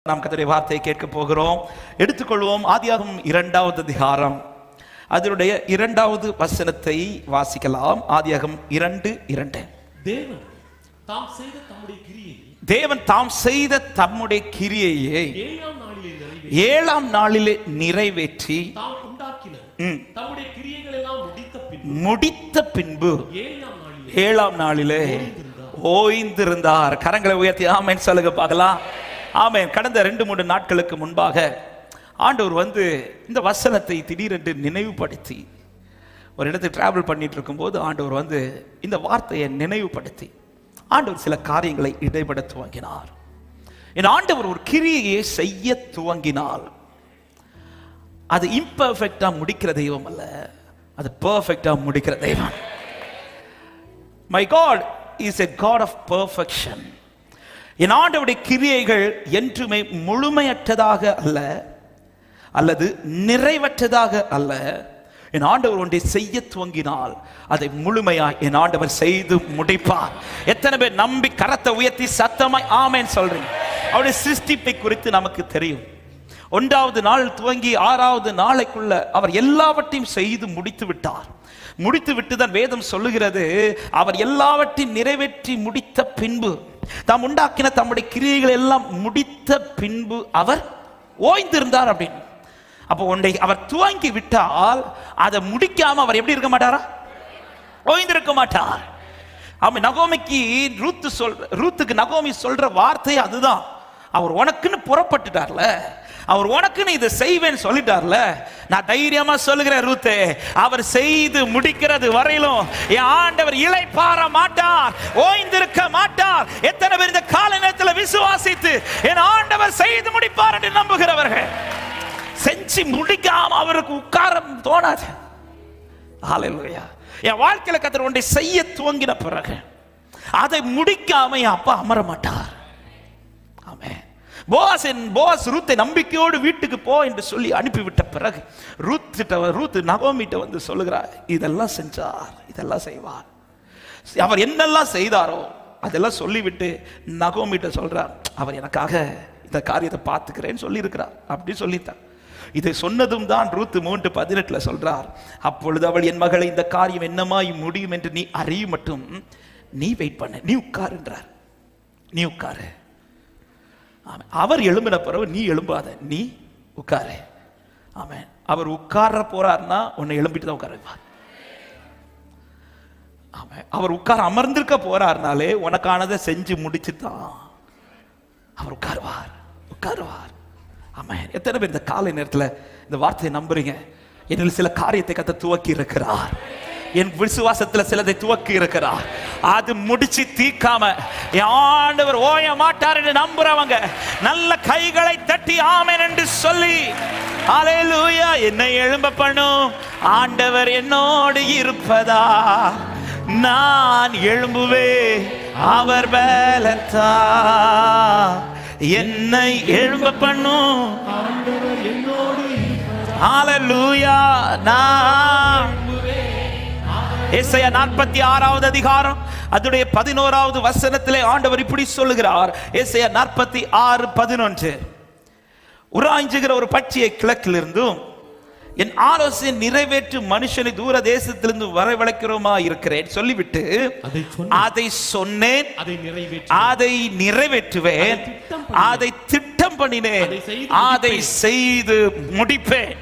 நாம் கர்த்தருடைய வார்த்தையை கேட்க போகிறோம். எடுத்துக்கொள்வோம். ஆதியாகமம் 2வது அதிகாரம் அதனுடைய 2வது வசனத்தை வாசிக்கலாம். ஆதியாகமம் 2:2. தேவன் தாம் செய்த தம்முடைய கிரியையை 7ஆம் நாளிலே நிறைவேற்றி முடித்த பின்பு 7ஆம் நாளிலே ஓய்ந்திருந்தார். கரங்களை உயர்த்தி ஆமென் சொல்லுங்க பார்க்கலாம். ஆமென். கடந்த 2-3 நாட்களுக்கு முன்பாக ஆண்டவர் இந்த வசனத்தை திடீரென்று நினைவுபடுத்தி ஒரு இடத்துக்கு டிராவல் பண்ணிட்டு இருக்கும்போது ஆண்டவர் இந்த வார்த்தையை நினைவுபடுத்தி ஆண்டவர் சில காரியங்களை இடைபட துவங்கினார். என் ஆண்டவர் ஒரு கிரியையை செய்ய துவங்கினால் அது இம்பர்ஃபெக்டா முடிக்கிற தெய்வம் அல்ல, அது பெர்ஃபெக்டா முடிக்கிற தெய்வம். My God is a God of perfection. என் ஆண்டவருடைய கிரியைகள் என்றுமே முழுமையற்றதாக அல்ல, அல்லது நிறைவற்றதாக அல்ல. என் ஆண்டவர் ஒன்றை செய்ய துவங்கினால் அதை முழுமையாய் என் ஆண்டவர் செய்து முடிப்பார். எத்தனை பேர் நம்பி கரத்தை உயர்த்தி சத்தமாய் ஆமென் சொல்றீங்க? அவருடைய சிருஷ்டிப்பை குறித்து நமக்கு தெரியும். 1வது நாள் துவங்கி 6வது நாளைக்குள்ள அவர் எல்லாவற்றையும் செய்து முடித்து விட்டார். முடித்து விட்டுதான் வேதம் சொல்லுகிறது, அவர் எல்லாவற்றையும் நிறைவேற்றி முடித்த பின்பு, தாம் உண்டாக்கின தம்முடைய கிரியைகள் எல்லாம் முடித்த பின்பு அவர் ஓய்ந்திருந்தார் அப்படின்னு. அப்போ ஒன்றை அவர் துவங்கி விட்டால் அதை முடிக்காம அவர் எப்படி இருக்க மாட்டாரா? ஓய்ந்திருக்க மாட்டார். அவன் நகோமிக்கு ரூத்துக்கு நகோமி சொல்ற வார்த்தை அதுதான். அவர் உனக்குன்னு புறப்பட்டுட்டார்ல, அவர் உனக்குன்னு இதை செய்வேன்னு சொல்லிட்டார்ல, நான் தைரியமா சொல்லுகிறேன் ரூத்தே, அவர் செய்து முடிக்கிறது வரையிலும் என் ஆண்டவர் இளைப்பாற மாட்டார், ஓய்ந்திருக்க மாட்டார். எத்தனை பேர் இந்த கால நேரத்தில் விசுவாசித்து என் ஆண்டவர் செய்து முடிப்பார் என்று நம்புகிறவர்கள்? செஞ்சு முடிக்காம அவருக்கு உட்கார தோணாது. ஹல்லேலூயா. என் வாழ்க்கையில கர்த்தர் ஒன்றை செய்ய துவங்கின பிறகு அதை முடிக்காம என் அப்பா அமர மாட்டார். ஆமென். போவாஸ் ரூத்தை நம்பிக்கையோடு வீட்டுக்கு போ என்று சொல்லி அனுப்பிவிட்ட பிறகு ரூத் நகோமிட்ட சொல்லுகிறார், இதெல்லாம் செஞ்சார், இதெல்லாம் செய்வார். அவர் என்னெல்லாம் செய்தாரோ அதெல்லாம் சொல்லிவிட்டு நகோமிட்ட சொல்றார், அவர் எனக்காக இந்த காரியத்தை பார்த்துக்கிறேன்னு சொல்லி இருக்கிறார். அப்படி சொல்லித்தான் இதை சொன்னதும் தான் ரூத் 3:18 சொல்றார், அப்பொழுது அவள், என் மகளை, இந்த காரியம் என்னமாய் முடியும் என்று நீ அறியும் மட்டும் நீ வெயிட் பண்ண, நீ உட்காருன்றார். நீ உட்காரு. அவர் எழும்பின பிறகு நீ எழும்பாத, நீ உட்காரு. ஆமென். அவர் உட்கார போறார்னா உன்னை எழும்பிட்டு தான் உட்கார வைப்பார். ஆமென். அவர் உட்கார அமர்ந்திருக்க போறார்னாலே உனக்கானதை செஞ்சு முடிச்சுதான் அவர் உட்காருவார். ஆமென். எத்தனை பேர் இந்த காலை நேரத்தில் இந்த வார்த்தையை நம்புறீங்க? என்னில் சில காரியத்தை கர்த்தர் துவக்கி இருக்கிறார். என் விசுவாசத்துல சிலதை துவக்கி இருக்கிறார். அது முடிச்சு தீக்காம என் ஆண்டவர் ஓய மாட்டார் என்று நம்புறவங்க நல்ல கைகளை தட்டி ஆமென் என்று சொல்லி ஹல்லேலூயா. என்னை எழும்ப பண்ணும் ஆண்டவர் என்னோடு இருப்பதா, நான் எழும்புவே அவர் பலத்தா. என்னை எழும்ப பண்ணும் ஆண்டவர் என்னோடு இருப்பதா. ஹல்லேலூயா. நான் ஏசாயா 46வது அதிகாரம் அதனுடைய 11வது வசனத்திலே ஆண்டவர் இப்படி சொல்லுகிறார். ஏசாயா 46:11, உராய்ஞ்சுகிற ஒரு பட்சியை கிழக்கிலிருந்தும் என் ஆலோசனை நிறைவேற்று மனுஷனை தூர தேசத்திலிருந்து வரவழைக்கிறோமா இருக்கிறேன் சொல்லிவிட்டு அதை சொன்னேன், அதை நிறைவேற்றுவேன், அதை திட்டம் பண்ணினேன், அதை செய்து முடிப்பேன்.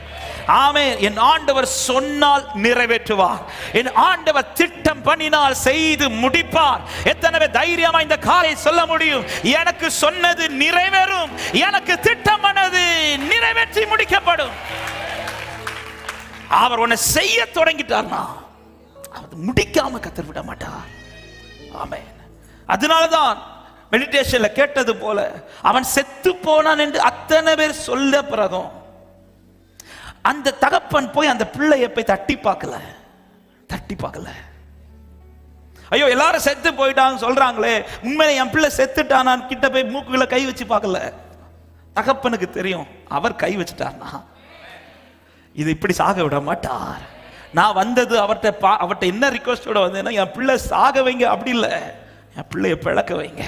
ஆமென். என் ஆண்டவர் சொன்னால் நிறைவேற்றுவார். என் ஆண்டவர் திட்டம் பண்ணினால் செய்து முடிப்பார். எத்தனை தைரியமா இந்த காரியம் சொல்ல முடியும்? எனக்கு சொன்னது நிறைவேறும், எனக்கு திட்டம் பண்ணது நிறைவேற்றி முடிக்கப்படும். அவர் உன்னை செய்ய தொடங்கிட்டார்னா அது முடிக்காம கர்த்தர் விட மாட்டார். ஆமென். அதனாலதான் மெடிடேஷன்ல கேட்டது போல அவன் செத்து போனான் என்று அத்தனை பேர் சொல்ல பிறகும் அந்த தகப்பன் போய் அந்த பிள்ளையை போய் தட்டி பார்க்கல. ஐயோ எல்லாரும் செத்து போயிட்டாங்க சொல்றாங்களே, உண்மையில என் பிள்ளை செத்துட்டானான்னு கிட்ட போய் மூக்குகளை கை வச்சு பார்க்கல. தகப்பனுக்கு தெரியும், அவர் கை வச்சுட்டார்னா இது இப்படி சாக விட மாட்டார். நான் வந்தது அவர்கிட்ட என்ன ரிக்வஸ்டோட வந்தேன்னா, என் பிள்ளை சாக வைங்க, அப்படி இல்லை, என் பிள்ளைய பிழக்க வைங்க.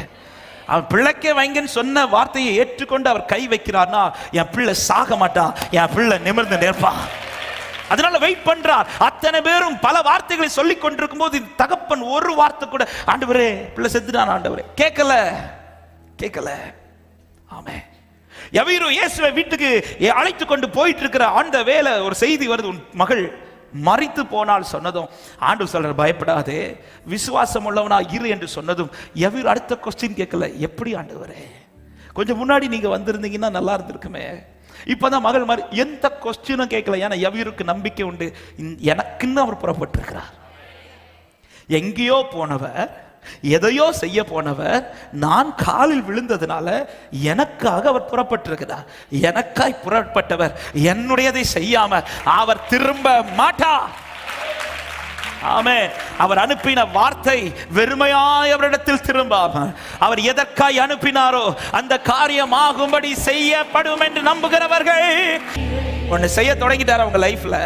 அவன் பிள்ளைக்கே வைங்கன்னு சொன்ன வார்த்தையை ஏற்றுக்கொண்டு அவர் கை வைக்கிறார்னா என் பிள்ளை சாக மாட்டான், என் பிள்ளை நிமிர்ந்து நிற்பான். அதனால வெயிட் பண்றார். அத்தனை பேரும் பல வார்த்தைகளை சொல்லிக் கொண்டிருக்கும் போது தகப்பன் ஒரு வார்த்தை கூட, ஆண்டவரே பிள்ளை செத்துட்டான் ஆண்டவரே, கேட்கல. ஆமென். யவீரு இயேசுவை வீட்டுக்கு அழைத்து கொண்டு போயிட்டு இருக்கிற அந்த வேளை ஒரு செய்தி வருது, உன் மகள் மரித்து போனால் சொன்னதும் ஆண்டவர் சொல்றார் பயப்படாதே, விசுவாசம் உள்ளவனா இரு என்று சொன்னதும் யவீரு அடுத்த கொஸ்டின் கேட்கல, எப்படி ஆண்டவரே கொஞ்சம் முன்னாடி நீங்க வந்திருந்தீங்கன்னா நல்லா இருந்திருக்குமே. இப்பதான் மகள் மாதிரி எந்த கொஸ்டினும் கேட்கல. ஏன்னா யவீருக்கு நம்பிக்கை உண்டு, எனக்குன்னு அவர் புறப்பட்டிருக்கிறார். எங்கேயோ போனவர், எதையோ செய்ய போனவர், நான் காலில் விழுந்ததுனால எனக்காக அவர் புறப்பட்டிருக்கிறார். எனக்காய் புறப்பட்டவர் என்னுடையதை செய்யாம அவர் திரும்ப மாட்டார். ஆமென். அவர் அனுப்பின வார்த்தை வெறுமையாய் அவரிடத்தில் திரும்பாம, அவர் எதற்காய் அனுப்பினாரோ அந்த காரியம் ஆகும்படி செய்யப்படும் என்று நம்புகிறவர்கள் ஒன்னு செய்ய தொடங்கிட்டார் அவங்க லைஃப்ல,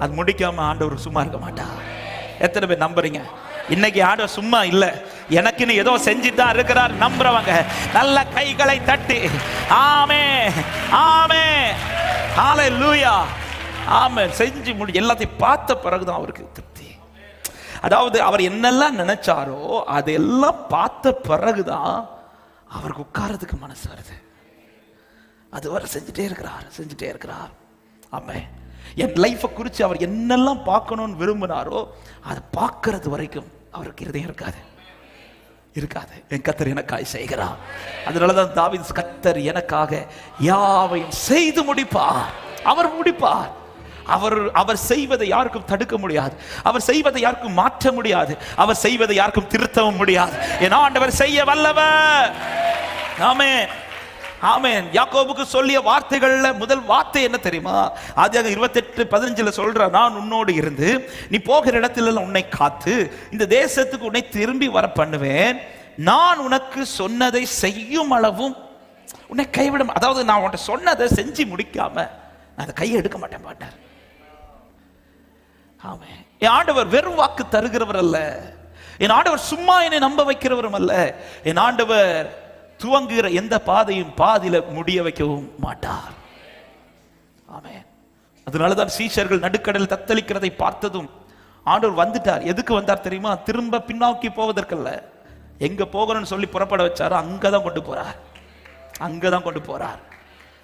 அது முடிக்காம ஆண்டவர் சும்மா இருக்க மாட்டார். எத்தனை பேர் நம்புறீங்க? இன்னைக்கு ஆண்டவர் சும்மா இல்ல, எனக்குன்னு ஏதோ செஞ்சுதான் இருக்கிறார் நம்புறவங்க நல்ல கைகளை தட்டி ஆமென் ஆமென் ஹல்லேலூயா ஆமென் செஞ்சு முடி எல்லாத்தையும் பார்த்த பிறகுதான் அவருக்கு திருப்தி. அதாவது அவர் என்னெல்லாம் நினைச்சாரோ அதெல்லாம் பார்த்த பிறகுதான் அவருக்கு உட்கார்றதுக்கு மனசு வருது. அதுவரை செஞ்சுட்டே இருக்கிறார். ஆமென். என் லைஃபை குறித்து அவர் என்னெல்லாம் பார்க்கணும்னு விரும்பினாரோ அதை பார்க்கறது வரைக்கும் அவருக்கு இருதயம் இருக்காது. என் கர்த்தர் எனக்காய் செய்கிறார். அதனாலதான் தாவீது, கர்த்தர் எனக்காக யாவையும் செய்து முடிப்பார். அவர் முடிப்பார். அவர் செய்வதை யாருக்கும் தடுக்க முடியாது. அவர் செய்வதை யாருக்கும் மாற்ற முடியாது. அவர் செய்வதை யாருக்கும் திருத்தவும் முடியாது. என் ஆண்டவர் செய்ய வல்லவர். ஆமென் ஆமென். யாக்கோபுக்கு சொல்லிய வார்த்தைகள்ல முதல் வார்த்தை என்ன தெரியுமா? ஆதியாகமம் 28:15 சொல்ற, நான் உன்னோடு இருந்து நீ போகிற இடத்துல உன்னை காத்து இந்த தேசத்துக்கு உன்னை திரும்பி வர பண்ணுவேன். நான் உனக்கு சொன்னதை செய்யும் அளவும் உன்னை கைவிட, அதாவது நான் உன்னை சொன்னதை செஞ்சு முடிக்காம நான் அதை கையை எடுக்க மாட்டேன். ஆமென். என் ஆண்டவர் வெறும் வாக்கு தருகிறவர் அல்ல. என் ஆண்டவர் சும்மா என்னை நம்ப வைக்கிறவரும் அல்ல. என் ஆண்டவர் துவங்குகிற எந்த பாதையும் பாதியில முடிய வைக்கவும் மாட்டார். ஆமென். அதனாலதான் சீஷர்கள் நடுக்கடல் தத்தளிக்கிறதை பார்த்ததும் ஆண்டவர் வந்துட்டார். எதுக்கு வந்தார் தெரியுமா? திரும்ப பின்னோக்கி போவதற்கல்ல, எங்க போகணும்னு சொல்லி புறப்பட வச்சாரோ அங்கதான் கொண்டு போறார்.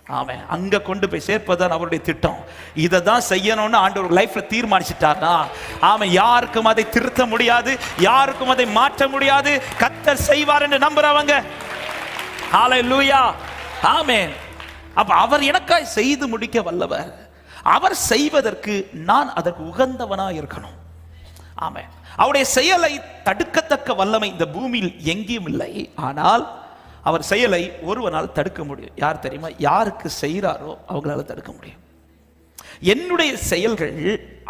ஆமென். அங்க கொண்டு போய் சேர்ப்பதான் அவருடைய திட்டம். இதை தான் செய்யணும்னு ஆண்டவர் லைஃப்ல தீர்மானிச்சிட்டார்னா ஆமென், யாருக்கும் அதை திருத்த முடியாது, யாருக்கும் அதை மாற்ற முடியாது. கர்த்தர் செய்வார் என்று நம்புறவங்க ஹல்லேலூயா ஆமென். அப்ப அவர் எனக்காய் செய்து முடிக்க வல்லவர். அவர் செய்வதற்கு நான் அதற்கு உகந்தவனா இருக்கணும். ஆமென். அவருடைய செயலை தடுக்கத்தக்க வல்லமை இந்த பூமியில் எங்கேயும் இல்லை. ஆனால் அவர் செயலை ஒருவனால் தடுக்க முடியும். யார் தெரியுமா? யாருக்கு செய்கிறாரோ அவங்களால தடுக்க முடியும். என்னுடைய செயல்கள்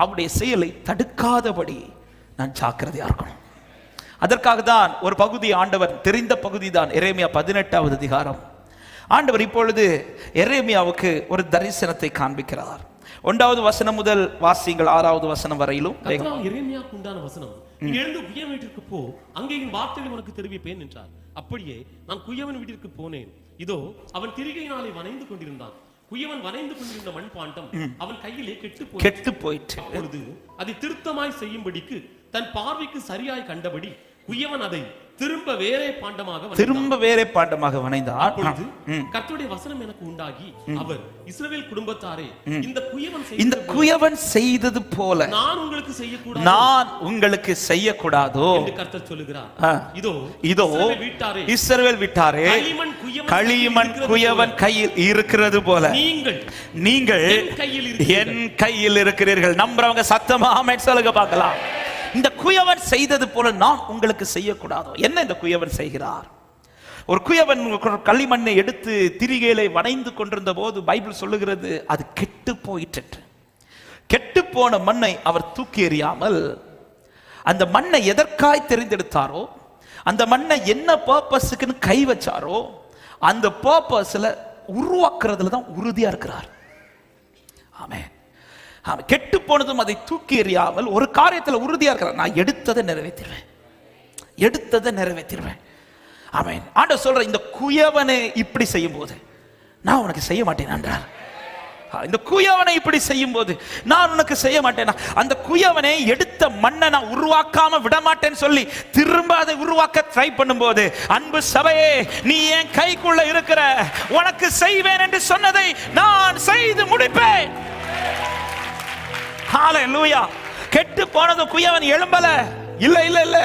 அவருடைய செயலை தடுக்காதபடி நான் ஜாக்கிரதையா இருக்கணும். அதற்காக தான் ஒரு பகுதி ஆண்டவர், தெரிந்த பகுதி தான் எரேமியா 18வது அதிகாரம். ஆண்டவர் இப்பொழுது எரேமியாவுக்கு ஒரு தரிசனத்தை காண்பிக்கிறார். 1வது வசனம் முதல் வாசியுங்கள் 6வது வசனம் வரையிலும். எரேமியாவுக்கு உண்டான வசனம், எழுந்து குயவன் வீட்டிற்கு போ, அங்கே என் வார்த்தைகளை உனக்கு தெரிவிப்பேன் என்றார். அப்படியே நான் குயவன் வீட்டிற்கு போனேன். இதோ அவன் திரிகையினாலே வனைந்து கொண்டிருந்தான். குயவன் வனைந்து கொண்டிருந்த மண்பாண்டம் அவன் கையிலே கெட்டு போயிற்று. அப்பொழுது அதை திருத்தமாய் செய்யும்படிக்கு தன் பார்வைக்கு சரியாய் கண்டபடி குயவன் அதை திரும்ப வேறே பாண்டமாக வனைந்தார். கர்த்தருடைய வசனம் எனக்கு உண்டாகி, அவர் இஸ்ரவேல் குடும்பத்தாரே, இந்த குயவன் செய்தது போல நான் உங்களுக்கு செய்யக்கூடாதோ என்று கர்த்தர் சொல்லுகிறார். இதோ இஸ்ரவேல் வீட்டாரே, களிமண் குயவன் கையில் இருக்கிறது போல நீங்கள் என் கையில் இருக்கிறீர்கள். நம்புறவங்க சத்தமா ஆமென் சொல்லுங்க பார்க்கலாம். இந்த குயவன் செய்தது போல நான் உங்களுக்கு செய்யக்கூடாதோ? என்ன இந்த குயவன் செய்கிறார்? ஒரு குயவன் களிமண்ணை எடுத்து திரிகையிலே வனைந்து கொண்டிருந்த போது பைபிள் சொல்லுகிறது அது கெட்டு போயிற்று. கெட்டு போன மண்ணை அவர் தூக்கி எறியாமல் அந்த மண்ணை எதற்காய் தெரிந்தெடுத்தாரோ, அந்த மண்ணை என்ன பர்பஸுக்குன்னு கை வச்சாரோ அந்த பர்பஸ்ல உருவாக்குறதுல தான் உறுதியா இருக்கிறார். ஆமென். கெட்டு போனதும் அதை தூக்கி எறியாமல் ஒரு காரியத்தில் உறுதியா இருக்கிறார். நான் எடுத்ததை நிறைவேற்றிடுவேன். ஆமென். ஆண்டவர் சொல்ற இந்த குயவனை இப்படி செய்யும் போது நான் உனக்கு செய்ய மாட்டேன் என்றார். இந்த குயவனை இப்படி செய்யும் போது நான் உனக்கு செய்ய மாட்டேன். அந்த குயவனை எடுத்த மண்ணை நான் உருவாக்காம விட மாட்டேன்னு சொல்லி திரும்ப அதை உருவாக்க ட்ரை பண்ணும்போது, அன்பு சபையே, நீ என் கைக்குள்ள இருக்கிற, உனக்கு செய்வேன் என்று சொன்னதை நான் செய்து முடிப்பேன். ஹல்லேலூயா. கெட்டு போனது குயவன் எழும்பல, இல்ல இல்ல இல்ல,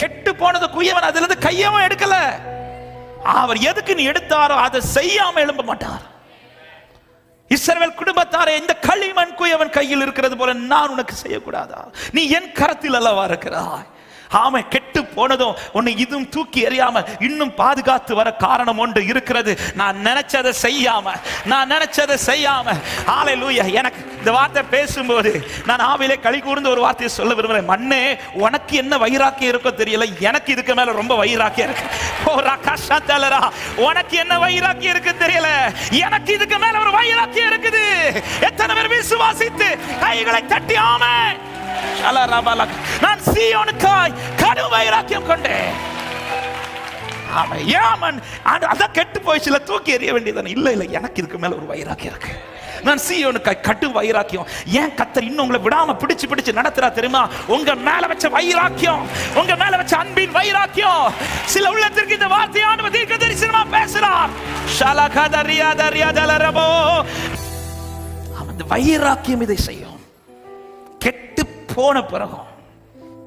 கெட்டு போனது குயவன் அதுல இருந்து கையவும் எடுக்கல. அவர் எதுக்கு நீ எடுத்தாரோ அதை செய்யாம எழும்ப மாட்டார். இஸ்ரவேல் குடும்பத்தாரே, இந்த களிமண் குயவன் கையில் இருக்கிறது போல நான் உனக்கு செய்யக்கூடாதா? நீ என் கரத்தில் அல்லவா இருக்கிறாய். ஆமை, கெட்டு போனதும் உன்னை இதுவும் தூக்கி எறியாம இன்னும் பாதுகாத்து வர காரணம் ஒன்று இருக்கிறது. நான் நினைச்சதை செய்யாம ஹல்லேலூயா. எனக்கு இந்த வார்த்தை பேசும்போது நான் ஆவிலே களி கூர்ந்து ஒரு வார்த்தையை சொல்ல விரும்புகிறேன். மண்ணே, உனக்கு என்ன வைராக்கியம் இருக்கோ தெரியல, எனக்கு இதுக்கு மேல ரொம்ப வைராக்கியம் இருக்கு. உனக்கு என்ன வைராக்கியம் இருக்கு தெரியல, எனக்கு இதுக்கு மேல ஒரு வைராக்கியம் இருக்குது. எத்தனை பேர் விசுவாசித்து கைகளை தட்டி ஆமென். நான் சீயோனுக்காய் கடும் வைராக்கியம் கொண்டேன். அதான் கெட்டு போயிடுச்சுல, தூக்கி எறிய வேண்டியதானே. இல்ல இல்ல, எனக்கு இதுக்கு மேல ஒரு வைராக்கியம் இருக்கு. நான் சீயோனுக்காய் கடும் வைராக்கியம். ஏன் கர்த்தர் இன்னும் உங்களை விடாம பிடிச்சு நடத்துறா தெரியுமா? உங்க மேல வச்ச வைராக்கியம், உங்க மேல வச்ச அன்பின் வைராக்கியம். சில உள்ளத்திற்கு இந்த வார்த்தையான தீர்க்க தரிசனமா பேசுறார். அந்த வைராக்கியம் இதை செய்யும். கெட்டு போன பிறகும்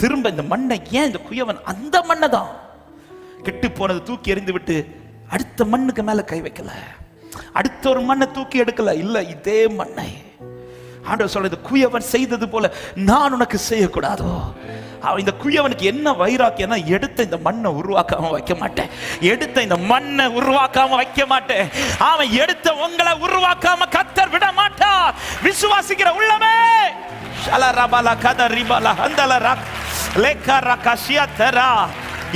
திரும்ப இந்த மண்ணை, ஏன் இந்த குயவன் அந்த மண்ணை தான் கெட்டு போனது தூக்கி எறிந்து விட்டு அடுத்த மண்ணுக்கு மேல கை வைக்கல, அடுத்த ஒரு மண்ணை தூக்கி எடுக்கல. இல்ல, இதே மண்ணை ஆண்டவர் சொல்றது, குயவன் செய்தது போல நான் உனக்கு செய்யக்கூடாதோ? அவன் இந்த குயவனுக்கு என்ன வைராக்கியம்னா, எடுத்த இந்த மண்ணை உருவாக்காம வைக்க மாட்டேன், எடுத்த இந்த மண்ணை உருவாக்காம வைக்க மாட்டேன். அவன் எடுத்த உங்களை உருவாக்காம கர்த்தர் விட மாட்டார். விசுவாசிக்கிற உள்ளமே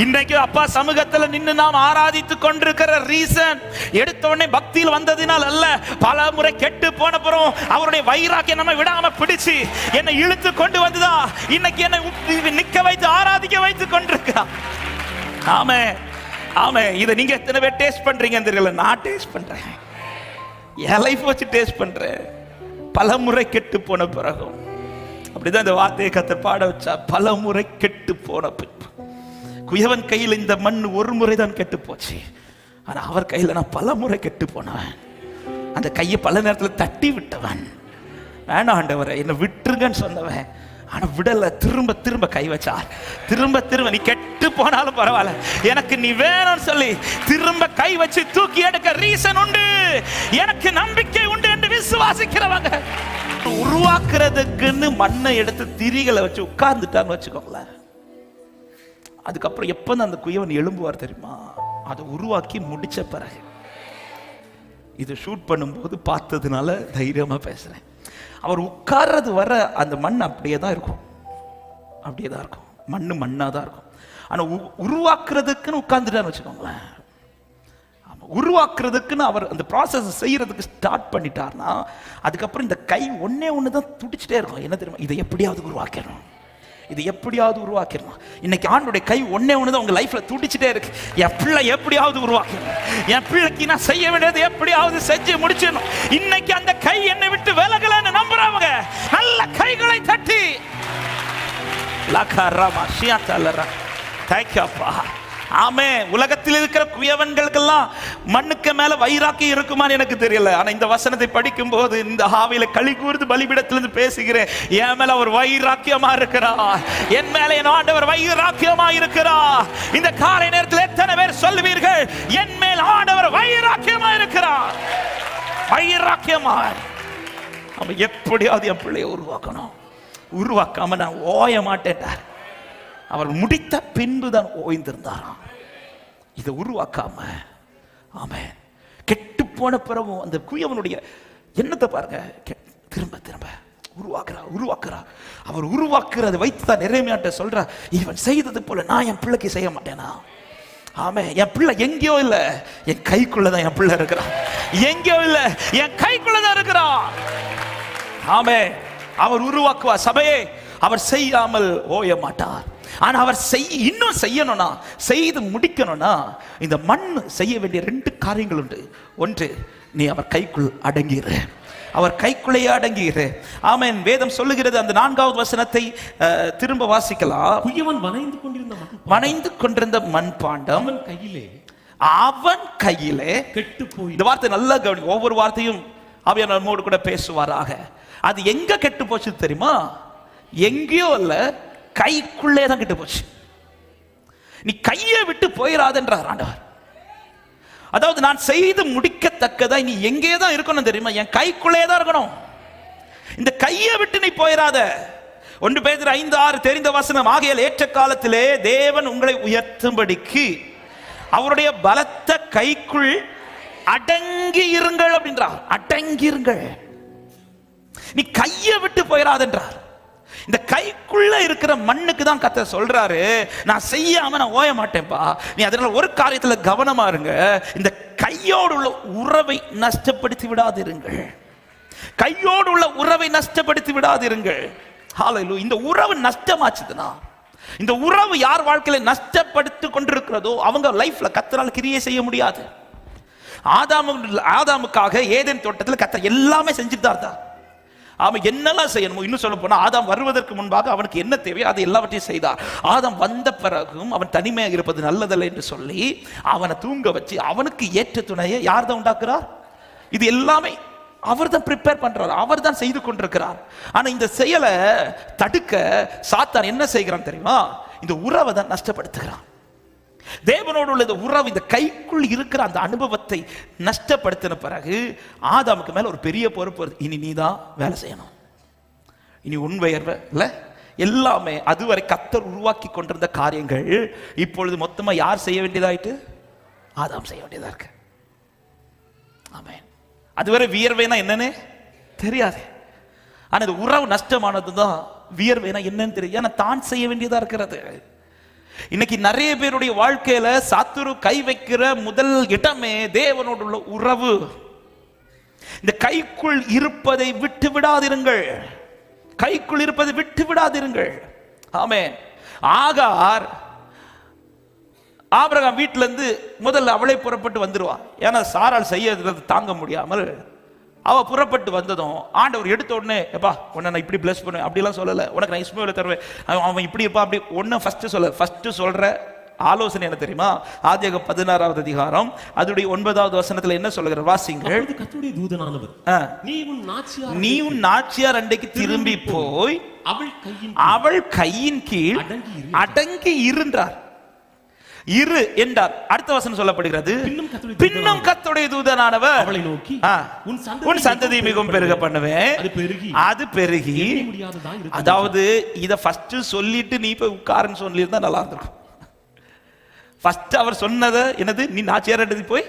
இன்றைக்கு அப்பா சமூகத்துல நின்று நாம் ஆராதித்துக் கொண்டிருக்கிற ரீசன், எடுத்த உடனே பக்தியில் வந்ததினால் அல்ல. பல முறை கெட்டு போன பிறகு அவருடைய வைராக்கியம் நம்ம விடாம பிடிச்சு என்னை இழுத்து கொண்டு வந்துதா இன்னைக்கு என்னை நிக்க வைத்து ஆராதிக்க வைத்துக் கொண்டிருக்கா. ஆமே ஆமே. இதை நீங்க எத்தனை பேர் டேஸ்ட் பண்றீங்க தெரியல, நான் டேஸ்ட் பண்றேன். என் லைஃப் வச்சு டேஸ்ட் பண்றேன். பல முறை கெட்டு போன பிறகும் அப்படிதான் இந்த வார்த்தையை கர்த்தர் பாட வச்சா. பல முறை கெட்டு போன பின்பு, குயவன் கையில் இந்த மண் ஒரு முறை தான் கெட்டு போச்சு, ஆனா அவர் கையில் நான் பல முறை கெட்டு போனவன். அந்த கையை பல நேரத்தில் தட்டி விட்டவன். வேணாம் ஆண்டவரே, என்னை விட்டுருங்கன்னு சொன்னவன், ஆனா விடல. திரும்ப திரும்ப கை வச்சார். திரும்ப திரும்ப, நீ கெட்டு போனாலும் பரவாயில்ல, எனக்கு நீ வேணும்னு சொல்லி திரும்ப கை வச்சு தூக்கி எடுக்க ரீசன் உண்டு. எனக்கு நம்பிக்கை உண்டு என்று விசுவாசிக்கிறவங்க உருவாக்குறதுக்குன்னு மண்ணை எடுத்து திரிகளை வச்சு உட்கார்ந்துட்டான்னு வச்சுக்கோங்களேன். அதுக்கப்புறம் எப்ப அந்த குயவன் எழும்புவார் தெரியுமா? அதை உருவாக்கி முடிச்ச பிறகு. இது ஷூட் பண்ணும்போது பார்த்ததுனால தைரியமா பேசுறேன். அவர் உட்கார்றது வர அந்த மண் அப்படியே தான் இருக்கும், அப்படியே தான் இருக்கும். மண்ணு மண்ணா தான் இருக்கும். ஆனா உருவாக்குறதுக்குன்னு உட்கார்ந்துட்டான்னு வச்சுக்கோங்களேன். உருவாக்குறதுக்குன்னு அவர் அந்த ப்ராசஸ் செய்யறதுக்கு ஸ்டார்ட் பண்ணிட்டார்னா, அதுக்கப்புறம் இந்த கை ஒன்னே ஒண்ணுதான் துடிச்சிட்டே இருக்கும். என்ன தெரியுமா? இதை எப்படியாவது உருவாக்கணும், இது எப்படியாவது உருவாக்கணும். இன்னைக்கு ஆண்டோடைய கை ஒன்னே ஒண்ணுதான் உங்க லைஃப்ல துடிச்சிட்டே இருக்கு. என் பிள்ளை எப்படியாவது உருவாக்கணும், என் பிள்ளைக்கு நான் செய்ய வேண்டியது எப்படியாவது செஞ்சு முடிச்சிடணும். இன்னைக்கு அந்த கை என்னை விட்டு விலகலன்னு நம்புறவங்க நல்ல கைகளை தட்டி தேங்க்யூப்பா. ஆமே. உலகத்தில் இருக்கிற குயவன்களுக்கெல்லாம் மண்ணுக்கு மேல வைராக்கியம் இருக்குமான்னு எனக்கு தெரியல. ஆனா இந்த வசனத்தை படிக்கும் போது இந்த ஆவியில களி கூர்ந்து பலிபீடத்திலிருந்து பேசுகிறேன். என் மேல அவர் வைராக்கியமா இருக்கிறார், என் மேல என் ஆண்டவர் வைராக்கியமா இருக்கிறார். இந்த காலை நேரத்தில் எத்தனை பேர் சொல்லுவீர்கள், என் மேல் ஆண்டவர் வைராக்கியமா இருக்கிறார்? வைராக்கியமா. அவன் எப்படியாவது என் பிள்ளையை உருவாக்கணும், உருவாக்காம நான் ஓய மாட்டேன்டார். அவர் முடித்த பின்புதான் ஓய்ந்திருந்தாராம், இதை உருவாக்காம. ஆமென். கெட்டு போன பிறகு அந்த குயவனுடைய எண்ணத்தை பாருங்க, திரும்ப திரும்ப உருவாக்குறா. அவர் உருவாக்குறதை வைத்து தான் எரேமியாட்ட சொல்றா, இவன் செய்தது போல நான் என் பிள்ளைக்கு செய்ய மாட்டேனா? ஆமே. என் பிள்ளை எங்கேயோ இல்ல, என் கைக்குள்ளதான் என் பிள்ளை இருக்கிறான். எங்கேயோ இல்ல, என் கைக்குள்ளதான் இருக்கிறான். ஆமே. அவர் உருவாக்குவார். சபையே, அவர் செய்யாமல் ஓய மாட்டார். ஆனா அவர் இன்னும் செய்யணும்னா, செய்து முடிக்கணும்னா, இந்த மண் செய்ய வேண்டிய 2 காரியங்கள் உண்டு. ஒன்று, நீ அவர் கைக்குள் அடங்கிரு, அவர் கைக்குள்ளேயே அடங்கிரு. ஆமென். வேதம் சொல்லுகிறது, அந்த 4வது வசனத்தை திரும்ப வாசிக்கலாம். குயவன் வனைந்து கொண்டிருந்த மண்பாண்டம் அவன் கையிலே கெட்டு போய். இந்த வார்த்தை நல்லா கவனி, ஒவ்வொரு வார்த்தையும் ஆவியானவர் நம்மோடு கூட பேசுவாராக. அது எங்க கெட்டு போச்சு தெரியுமா? எங்கேயோ இல்ல, கைக்குள்ளே தான் கெட்டு போச்சு. நீ கையை விட்டு போயிடாதென்றார் ஆண்டவர். அதாவது நான் செய்து முடிக்கத்தக்கதா நீ எங்கே தான் இருக்கணும் தெரியுமா? என் கைக்குள்ளே தான் இருக்கணும். இந்த கையை விட்டு நீ போயிடாத. 1 பேதுரு 5:6 தெரிந்த வசனம். ஆகையால் ஏற்ற காலத்திலே தேவன் உங்களை உயர்த்தும்படிக்கு அவருடைய பலத்த கைக்குள் அடங்கி இருங்கள் அப்படின்றார். அடங்கி இருங்கள், நீ கையை விட்டு போயிடாதென்றார். இந்த கைக்குள்ள இருக்கிற மண்ணுக்கு தான் கர்த்தர் சொல்றாரு, நான் செய்யாம நான் ஓய மாட்டேன்பா, நீ அதனால ஒரு காரியத்துல கவனமா இருங்க, இந்த கையோடு உள்ள உறவை நஷ்டப்படுத்தி விடாதிருங்கள். கையோடு உள்ள உறவை நஷ்டப்படுத்தி விடாதிருங்கள். ஹல்லேலூயா. இந்த உறவு நஷ்டமாச்சுதுன்னா, இந்த உறவு யார் வாழ்க்கையில நஷ்டப்படுத்தி கொண்டிருக்கிறதோ அவங்க லைஃப்ல கர்த்தரால் கிரியை செய்ய முடியாது. ஆதாமுக்காக ஏதேன் தோட்டத்தில் கர்த்தர் எல்லாமே செஞ்சுட்டு தான் இருந்தார். அவன் என்னெல்லாம் செய்யணுமோ, இன்னும் சொல்ல போனா ஆதாம் வருவதற்கு முன்பாக அவனுக்கு என்ன தேவையோ அதை எல்லாவற்றையும் செய்தார். ஆதாம் வந்த பிறகும் அவன் தனிமையாக இருப்பது நல்லதல்ல என்று சொல்லி அவனை தூங்க வச்சு அவனுக்கு ஏற்ற துணையை யார் தான் உண்டாக்குறார்? இது எல்லாமே அவர் தான் ப்ரிப்பேர் பண்றார், அவர் தான் செய்து கொண்டிருக்கிறார். ஆனா இந்த செயலை தடுக்க சாத்தான் என்ன செய்கிறான் தெரியுமா? இந்த உறவை தான் நஷ்டப்படுத்துகிறான். தேவனோடு உள்ள இந்த உறவு, இந்த கைக்குள் இருக்கிற அந்த அனுபவத்தை நஷ்டப்படுத்தின பிறகு ஆதாமுக்கு மேல ஒரு பெரிய பொறுப்பு வருது. இனி நீ தான் வேலை செய்யணும், இனி உன் பெயர்வை இல்ல, எல்லாமே அதுவரை கர்த்தர் உருவாக்கி கொண்டிருந்த காரியங்கள் இப்பொழுது மொத்தமா யார் செய்ய வேண்டியதாயிட்டு? ஆதாம் செய்ய வேண்டியதா இருக்கு. ஆமென். அதுவரை வியர்வைனா என்னன்னு தெரியாது, ஆனா இந்த உறவு நஷ்டமானதுதான் வியர்வைனா என்னன்னு தெரியும். ஏன்னா தான் செய்ய வேண்டியதா இருக்கிறது. இன்னைக்கு நிறைய பேருடைய வாழ்க்கையில சத்துரு கை வைக்கிற முதல் இடமே தேவனோடு உள்ள உறவு. இந்த கைக்குள் இருப்பதை விட்டு விடாதிருங்கள், கைக்குள் இருப்பதை விட்டு விடாதிருங்கள். ஆமென். ஆகார் ஆபிரகாம் வீட்டில இருந்து முதல்ல அவளை புறப்பட்டு வந்துருவான். ஏன்னா சாரால் செய்யறது தாங்க முடியாமல் அவ புறப்பட்டு வந்ததும் ஆண்டவர் எடுத்த உடனே, எப்பா உன்னை நான் இப்படி பிளஸ் பண்ணுவேன் அப்படிலாம் சொல்லல, உனக்கு நான் இஸ்மவேலை தருவேன், அவன் இப்படி இருப்பா அப்படி ஒன்னு ஃபர்ஸ்ட் சொல்ற ஆலோசனை என்ன தெரியுமா? ஆதியாகமம் 16வது அதிகாரம் அதோடைய 9வது வசனத்துல என்ன சொல்லுகிறார்? வாசிங்கள். கர்த்தருடைய தூதனானவர் நீ உன் நாச்சியார் அண்டைக்கு திரும்பி போய் அவள் கையின் கீழ் அடங்கி இருந்தார் இரு என்றார். அடுத்த வசனம் சொல்லப்படுகிறது, பின்னும் கர்த்தருடைய தூதனானவர் அவளை நோக்கி உன் சந்ததி மிகவும் பெருக பண்ணுவேன், அது பெருகி. அதாவது இத ஃபர்ஸ்ட் சொல்லிட்டு நீ போய் உட்காருன்னு சொல்லி இருந்தா நல்லா இருந்திருக்கும். ஃபர்ஸ்ட் அவர் சொன்னதை என்னது? நீ நாச்சியார் போய்.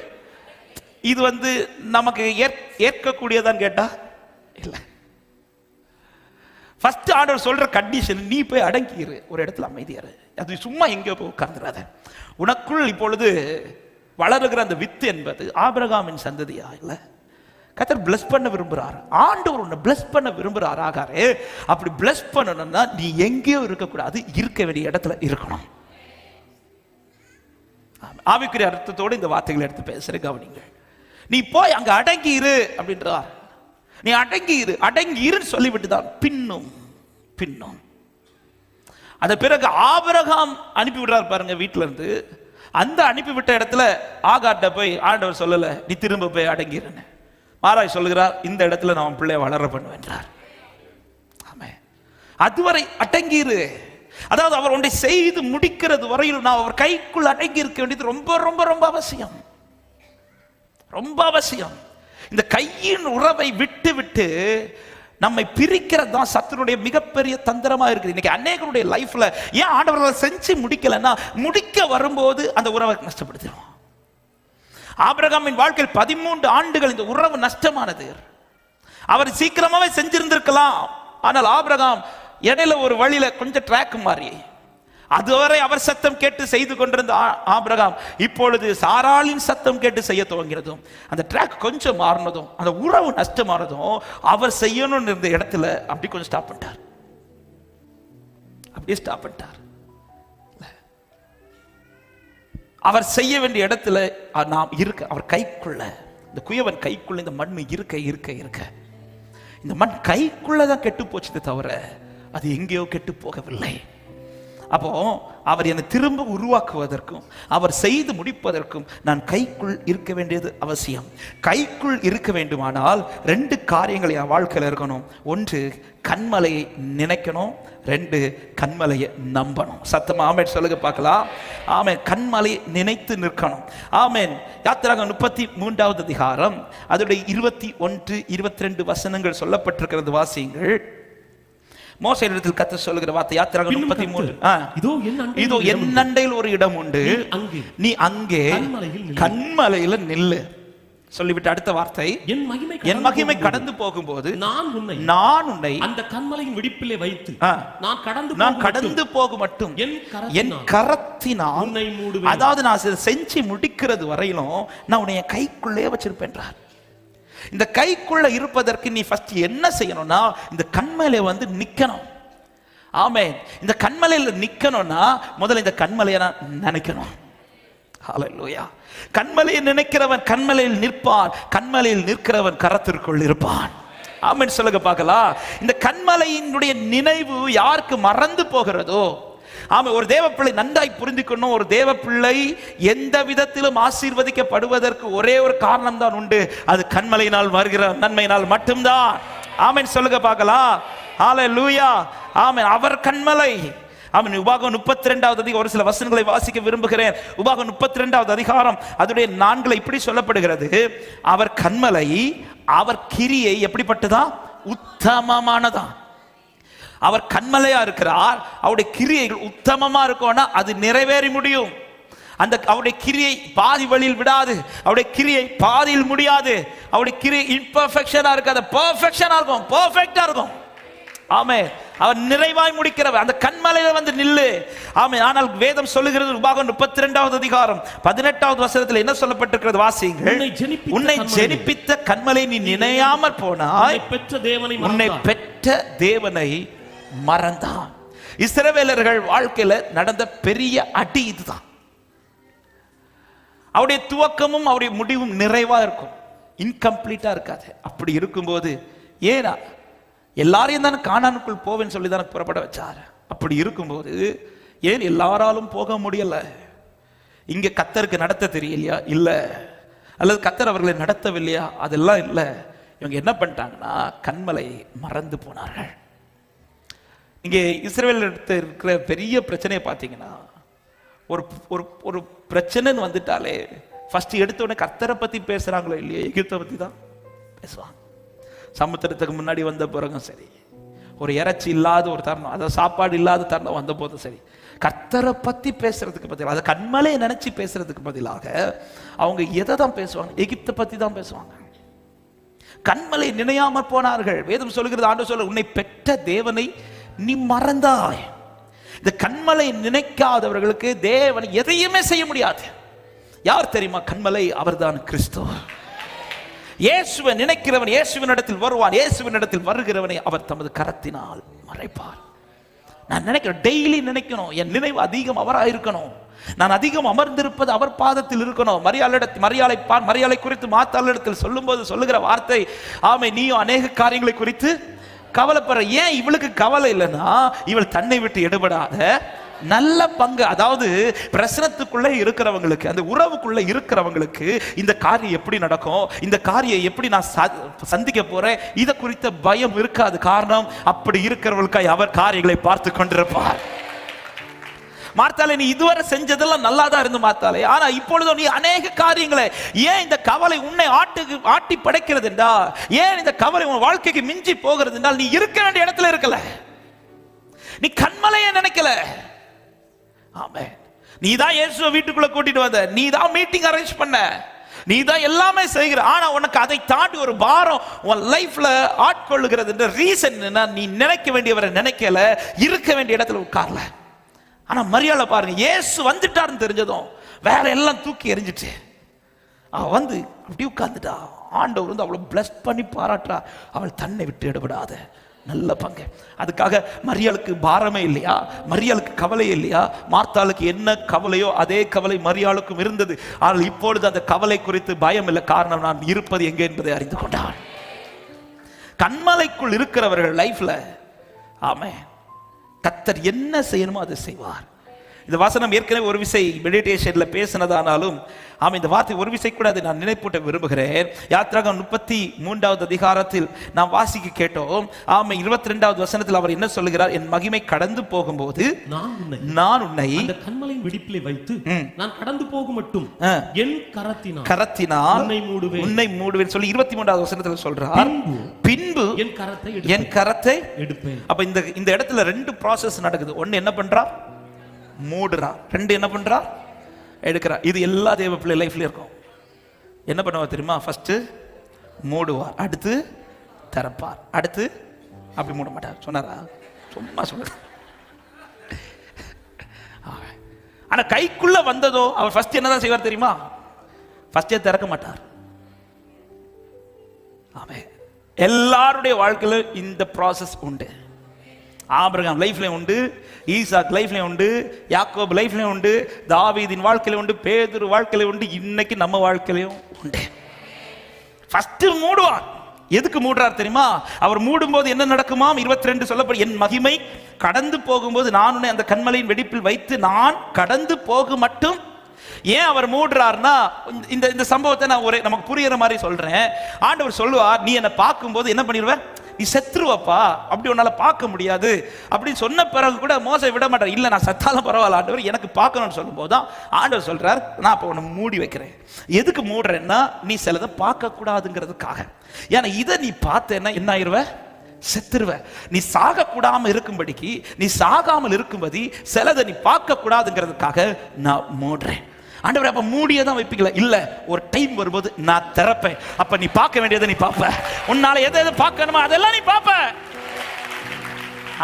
இது நமக்கு ஏற்கக்கூடியதான் கேட்டா இல்ல. ஃபர்ஸ்ட் ஆர்டர் சொல்ற கண்டிஷன், நீ போய் அடங்கிரு, ஒரு இடத்துல அமைதியாரு, அது சும்மா எங்கேயோ போய் உட்கார்ந்துடாத. உனக்குள் இப்பொழுது வளருகிற அந்த வித்து என்பது ஆபிரகாமின் சந்ததியா இல்ல, கர்த்தர் பிளஸ் பண்ண விரும்புறார். ஆண்டவர் உன்னை பிளஸ் பண்ண விரும்புறார். ஆகாரே அப்படி பிளஸ் பண்ணணும்னா நீ எங்கேயோ இருக்கக்கூடாது, இருக்க வேண்டிய இடத்துல இருக்கணும். ஆவிக்குரிய அர்த்தத்தோடு இந்த வார்த்தைகளை எடுத்து பேசுற கவனிங்கள். நீ போய் அங்க அடங்கி இரு அப்படின்றார். நீ அடங்கி இரு, அடங்கி இருன்னு சொல்லிவிட்டுதான் பின்னும் பின்னும். அத பிறகு ஆபிரகாம் அனுப்பி விடுறார் பாருங்க வீட்டுல இருந்து. அந்த அனுப்பிவிட்ட இடத்துல ஆகார்ட்ட போய் ஆண்டவர் சொல்லல நீ திரும்ப போய் அடங்கிருன்னு, மாறாய் சொல்லுகிறார், இந்த இடத்துல நான் பிள்ளைய வளர பண்ணுவேன்றார். ஆமே, அதுவரை அடங்கிரு. அதாவது அவர் ஒன்றை செய்து முடிக்கிறது வரையில் நான் அவர் கைக்குள் அடங்கி இருக்க வேண்டியது ரொம்ப ரொம்ப ரொம்ப அவசியம், ரொம்ப அவசியம். இந்த கையின் உறவை விட்டு விட்டு நம்மை பிரிக்கிறது தான் சத்துருடைய மிகப்பெரிய தந்திரமா இருக்குது. இன்னைக்கு அநேகருடைய லைஃப்ல ஏன் ஆண்டவர்கள் செஞ்சு முடிக்கலன்னா, முடிக்க வரும்போது அந்த உறவை நஷ்டப்படுத்திடும். ஆபிரகாமின் வாழ்க்கையில் 13 ஆண்டுகள் இந்த உறவு நஷ்டமானது. அவர் சீக்கிரமாவே செஞ்சிருந்திருக்கலாம், ஆனால் ஆபிரகாம் இடையில ஒரு வழியில கொஞ்சம் ட்ராக் மாறி, அதுவரை அவர் சத்தம் கேட்டு செய்து கொண்டிருந்த ஆபிரகாம் இப்பொழுது சாராளின் சத்தம் கேட்டு செய்ய துவங்கிறதும், அந்த ட்ராக் கொஞ்சம் மாறினதும், அந்த உறவு நஷ்டமானதும், அவர் செய்யணும்னு இருந்த இடத்துல அப்படி கொஞ்சம் ஸ்டாப் பண்ணிட்டார், அப்படியே ஸ்டாப் பண்ணிட்டார். அவர் செய்ய வேண்டிய இடத்துல நாம் இருக்க, அவர் கைக்குள்ள, இந்த குயவன் கைக்குள்ள இந்த மண் இருக்க இருக்க இருக்க இந்த மண் கைக்குள்ளதான் கெட்டு போச்சது தவிர அது எங்கேயோ கெட்டு போகவில்லை. அப்போ அவர் என்னை திரும்ப உருவாக்குவதற்கும் அவர் செய்து முடிப்பதற்கும் நான் கைக்குள் இருக்க வேண்டியது அவசியம். கைக்குள் இருக்க வேண்டுமானால் 2 காரியங்கள் என் வாழ்க்கையில் இருக்கணும். 1, கண்மலையை நினைக்கணும். 2, கண்மலையை நம்பணும். சத்தமா ஆமென் சொல்லுங்க பார்க்கலாம். ஆமென். கண்மலையை நினைத்து நிற்கணும். ஆமென். யாத்திராகமம் 33வது அதிகாரம் அதோட 21, 22 வசனங்கள் சொல்லப்பட்டிருக்கிறது. வாசியுங்கள். மோசேயிடத்தில் கர்த்தர் சொல்லுகிற வார்த்தை யாத்திராகமம் 33. இதோ என் அண்டையில் ஒரு இடம் உண்டு, நீ அங்கே கண்மலையில நில்லு சொல்லிவிட்டு அடுத்த வார்த்தை, என் மகிமை கடந்து போகும்போது நான் உன்னை அந்த கண்மலையின் விடிப்பிலே வைத்து நான் கடந்து போக மட்டும் என் கரத்தினால் உன்னை மூடுவேன். அதாவது நான் செஞ்சு முடிக்கிறது வரையிலும் நான் உன்னை என் கைக்குள்ளே வச்சிருப்பேன்றார். இந்த கைக்குள்ள இருப்பதற்கு நீ ஃபர்ஸ்ட் என்ன செய்யணும்னா இந்த கண்மலையில வந்து நிக்கணும். ஆமென். இந்த கண்மலையில நிக்கணும்னா முதல்ல இந்த கண்மலையை நான் நினைக்கணும். ஹல்லேலூயா. கண்மலையை நினைக்கிறவன் கண்மலையில் நிற்பான், கண்மலையில் நிற்கிறவன் கரத்திற்குள் இருப்பான். ஆமென் சொல்லுங்க பார்க்கலாம். இந்த கண்மலையினுடைய நினைவு யாருக்கு மறந்து போகிறதோ, ஆமா, ஒரு தேவ பிள்ளை நன்றாய் புரிந்துக்கணும். ஒரு தேவ பிள்ளை எந்த விதத்திலும் ஆசீர்வதிக்கப்படுவதற்கு ஒரே ஒரு காரணம் தான் உண்டு, அது கண்மலையினால் வருகிற நன்மையினால் மட்டும்தான். ஆமென் சொல்லுங்க பார்க்கலாம். ஹல்லேலூயா. ஆமென். அவர் கண்மலை. ஆமென். உபாகமம் 32வது அதிகாரம் ஒரு சில வசனங்களை வாசிக்க விரும்புகிறேன். உபாகமம் 32வது அதிகாரம் அதோடைய 4 இப்படி சொல்லப்படுகிறது. அவர் கண்மலை, அவர் கிரியை எப்படிப்பட்டதா? உத்தமமானதா. அவர் கண்மலையா இருக்கிறார், அவருடைய கிரியைகள் உத்தமமா இருக்கும்னா அது நிறைவேறி முடியும். அந்த அவருடைய கிரியை பாதி வழியில் விடாது, அவருடைய கிரியை பாதியில் முடியாது, அவருடைய கிரியை இம்பர்ஃபெக்ஷனா இருக்காது, பெர்ஃபெக்ஷனா இருக்கும், பெர்ஃபெக்ட்டா இருக்கும். ஆமென். அவர் நிறைவாய் முடிக்கிறவர். அந்த கண்மலையில வந்து நில்லு. ஆமென். ஆனால் வேதம் சொல்லுகிறது உபாகமம் 32வது அதிகாரம் 18வது வசனத்தில் என்ன சொல்லப்பட்டிருக்கிறது? வாசியுங்கள். உன்னை ஜெனிப்பித்த கண்மலை நீ நினையாமற் போனாய், உன்னை பெற்ற தேவனை மறந்தான். இஸ்ரவேலர்கள் வாழ்க்கையில நடந்த பெரிய அடி இதுதான். அவருடைய துவக்கமும் அவருடைய முடிவும் நிறைவா இருக்கும், இன்கம்ப்ளீட்டா இருக்காது. அப்படி இருக்கும்போது ஏனா எல்லாரையும் தானே கானானுக்குள் போவேன்னு சொல்லி தானே புறப்பட வச்சார். அப்படி இருக்கும்போது ஏன் எல்லாராலும் போக முடியல? இங்க கர்த்தருக்கு நடத்த தெரியலையா? இல்ல. அல்லது கர்த்தர் அவர்களை நடத்தவில்லையா? அதெல்லாம் இல்ல. இவங்க என்ன பண்ணிட்டாங்கன்னா கண்மலை மறந்து போனார்கள். இங்கே இஸ்ரவேல் இருக்கிற பெரிய பிரச்சனையை பார்த்தீங்கன்னா, ஒரு ஒரு ஒரு பிரச்சனைன்னு வந்துட்டாலே ஃபர்ஸ்ட் எடுத்த உடனே கர்த்தரை பத்தி பேசுறாங்களோ இல்லையா, எகிப்தை பத்தி தான் பேசுவாங்க. சமுத்திரத்துக்கு முன்னாடி வந்த பிறகும் சரி, ஒரு இறைச்சி இல்லாத ஒரு தருணம், அதாவது சாப்பாடு இல்லாத தருணம் வந்த போதும் சரி, கர்த்தரை பத்தி பேசுறதுக்கு பதிலாக, அதை கண்மலையை நினைச்சு பேசுறதுக்கு பதிலாக அவங்க எதை தான் பேசுவாங்க? எகிப்தை பத்தி தான் பேசுவாங்க. கண்மலை நினையாம போனார்கள். வேதம் சொல்லுகிறது, ஆண்டவர் சொல்ல, உன்னை பெற்ற தேவனை நீ மறந்தாய். இந்த கண்மலை நினைக்காதவர்களுக்கு தேவன் எதையுமே செய்ய முடியாது. யார் தெரியுமா கண்மலை? அவர்தான் கிறிஸ்து. இயேசுவை நினைக்கிறவன் இயேசுவின் இடத்தில் வருவான், இயேசுவின் இடத்தில் வருகிறவனை அவர் தமது கரத்தினால் மறைப்பார். நான் நினைக்கிறேன், டெய்லி நினைக்கணும், என் நினைவு அதிகம் அவராக இருக்கணும், நான் அதிகம் அமர்ந்திருப்பது அவர் பாதத்தில் இருக்கணும். மரியாதை குறித்து மாத்தாளிடத்தில் சொல்லும் போது சொல்லுகிற வார்த்தை, ஆமை, நீயும் அநேக காரியங்களை குறித்து கவலைப்படுற. ஏன் இவளுக்கு கவலை இல்லைன்னா, இவள் தன்னை விட்டு எடுபடாத நல்ல பங்கு, அதாவது பிரசனத்துக்குள்ளே இருக்கிறவங்களுக்கு, அந்த உறவுக்குள்ள இருக்கிறவங்களுக்கு இந்த காரியம் எப்படி நடக்கும், இந்த காரியம் எப்படி நான் சந்திக்க போறேன், இதை குறித்த பயம் இருக்காது. காரணம், அப்படி இருக்கிறவர்களுக்காக அவர் காரியங்களை பார்த்து கொண்டிருப்பார். மார்த்தாலே, நீ இதுவரை செஞ்சதெல்லாம் நல்லா தான் இருந்து மார்த்தாலே, ஆனா இப்பொழுதும் நீ அநேக காரியங்களை, ஏன் இந்த கவலை உன்னை ஆட்டி படைக்கிறது என்றால், ஏன் இந்த கவலை உன் வாழ்க்கைக்கு மிஞ்சி போகிறது என்றால், நீ இருக்க வேண்டிய இடத்துல இருக்கல, நீ கண்மலையை நினைக்கல. ஆமே, நீ தான் இயேசுவை வீட்டுக்குள்ள கூட்டிட்டு வந்த, நீ தான் மீட்டிங் அரேஞ்ச் பண்ண, நீ தான் எல்லாமே செய்கிற, ஆனா உனக்கு அதை தாண்டி ஒரு பாரம் உன் லைஃப்ல ஆட்கொள்ளுகிறது என்ற ரீசன் என்ன? நீ நினைக்க வேண்டியவரை நினைக்கல, இருக்க வேண்டிய இடத்துல உட்கார்ல. ஆனா மரியாதை பாருங்க, இயேசு வந்துட்டாருன்னு தெரிஞ்சதும் வேற எல்லாம் தூக்கி எறிஞ்சிட்டு அவ வந்து அப்படி உட்கார்ந்துட்டா. ஆண்டவர் வந்து அவளை பிளஸ் பண்ணி பாராட்டுறா. அவள் தன்னை விட்டு எடுபடாத நல்ல பங்கு. அதுக்காக மரியாளுக்கு பாரமே இல்லையா? மரியாளுக்கு கவலை இல்லையா? மார்த்தாளுக்கு என்ன கவலையோ அதே கவலை மரியாளுக்கும் இருந்தது. ஆனால் இப்பொழுது அந்த கவலை குறித்து பயம் இல்லை. காரணம், நான் இருப்பது எங்கே என்பதை அறிந்து கொண்டான். கண்மலைக்குள் இருக்கிறவர்கள் லைஃப்ல ஆமென், கர்த்தர் என்ன செய்யணுமோ அதை செய்வார். இந்த வசனம் ஏற்கனவே ஒரு விசை மெடிடேஷன்ல பேசினதானாலும் ஆமா, இந்த வார்த்தை ஒரு விசை கூட அதை நான் நினைப்பூட்ட விரும்புகிறேன். யாத்திராகமம் 33வது அதிகாரத்தில் நாம் வாசிக்க கேட்டோம். ஆமா, 22வது வசனத்தில் அவர் என்ன சொல்லுகிறார்? என் மகிமை கடந்து போகும்போது நான் உன்னை அந்த கன்மலையின் வெடிப்பிலே வைத்து நான் கடந்து போகும் மட்டும் என் கரத்தினால் உன்னை மூடுவேன் சொல்லி 23வது வசனத்தில் சொல்றார். பின்பு என் கரத்தை எடுப்பேன். அப்ப இந்த இடத்துல ரெண்டு ப்ராசஸ் நடக்குது. ஒன்னு என்ன பண்றா? மூடுறா. ரெண்டு என்ன பண்றா? எடுக்கிறா. இது எல்லா தேவ பிள்ளை லைஃப்ல இருக்கும். என்ன பண்ணுவா தெரியுமா? ஃபர்ஸ்ட் மூடுவார், அடுத்து திறப்பார், அடுத்து அப்படி மூட மாட்டார். சொன்னாரா? சும்மா சொல்ற. ஆனா கைக்குள்ள வந்ததோ அவர் ஃபர்ஸ்ட் என்னதான் செய்வார் தெரியுமா? ஃபர்ஸ்டே திறக்க மாட்டார். ஆமென். எல்லாருடைய வாழ்க்கையில இந்த ப்ராசஸ் உண்டு. ஆபிரகாம் லைஃப்லயும் உண்டு, ஈசாக் லைஃப்லயும் உண்டு, யாக்கோபு லைஃப்லயும் உண்டு, தாவீதின் வாழ்க்கையில உண்டு, பேதுரு வாழ்க்கையில உண்டு, இன்னைக்கு நம்ம வாழ்க்கையிலும் உண்டு. ஃபர்ஸ்ட் மூடுவார். எதுக்கு மூடுறார் தெரியுமா? அவர் மூடும்போது என்ன நடக்குமாம்? 22 சொல்லப்படும், என் மகிமை கடந்து போகும்போது நான் உன்னை அந்த கன்மலையின் வெடிப்பில் வைத்து நான் கடந்து போக மட்டும். ஏன் அவர் மூடுறார்னா, இந்த சம்பவத்தை நான் நமக்கு புரியுற மாதிரி சொல்றேன். ஆண்டவர் சொல்லுவார், நீ என்னை பார்க்கும்போது என்ன பண்ணிடுவ? நீ செத்துருவப்பா, அப்படி உன்னால பார்க்க முடியாது அப்படின்னு சொன்ன பிறகு கூட மோசை விட மாட்டார். இல்ல, நான் செத்தாலும் பரவாயில்ல ஆண்டவர், எனக்கு பார்க்கணும்னு சொல்லும் போதுதான் ஆண்டவர் சொல்றார், நான் அப்ப உன்னை மூடி வைக்கிறேன். எதுக்கு மூடுறேன்னா, நீ சிலதை பார்க்க கூடாதுங்கிறதுக்காக. ஏன்னா இதை நீ பார்த்தேன்னா என்ன ஆயிருவ? செத்துருவ. நீ சாக கூடாம இருக்கும்படிக்கு, நீ சாகாமல் இருக்கும்படி சிலதை நீ பார்க்க கூடாதுங்கிறதுக்காக நான் மூடுறேன். ஆண்டவரே, அப்ப மூடியதான் வைப்பீங்களா? இல்ல, ஒரு டைம் வரும்போது நான் திறப்பேன். அப்ப நீ பார்க்க வேண்டியதை நீ பார்ப்ப. உன்னால எதை பார்க்கணுமோ அதெல்லாம் நீ பார்ப்ப.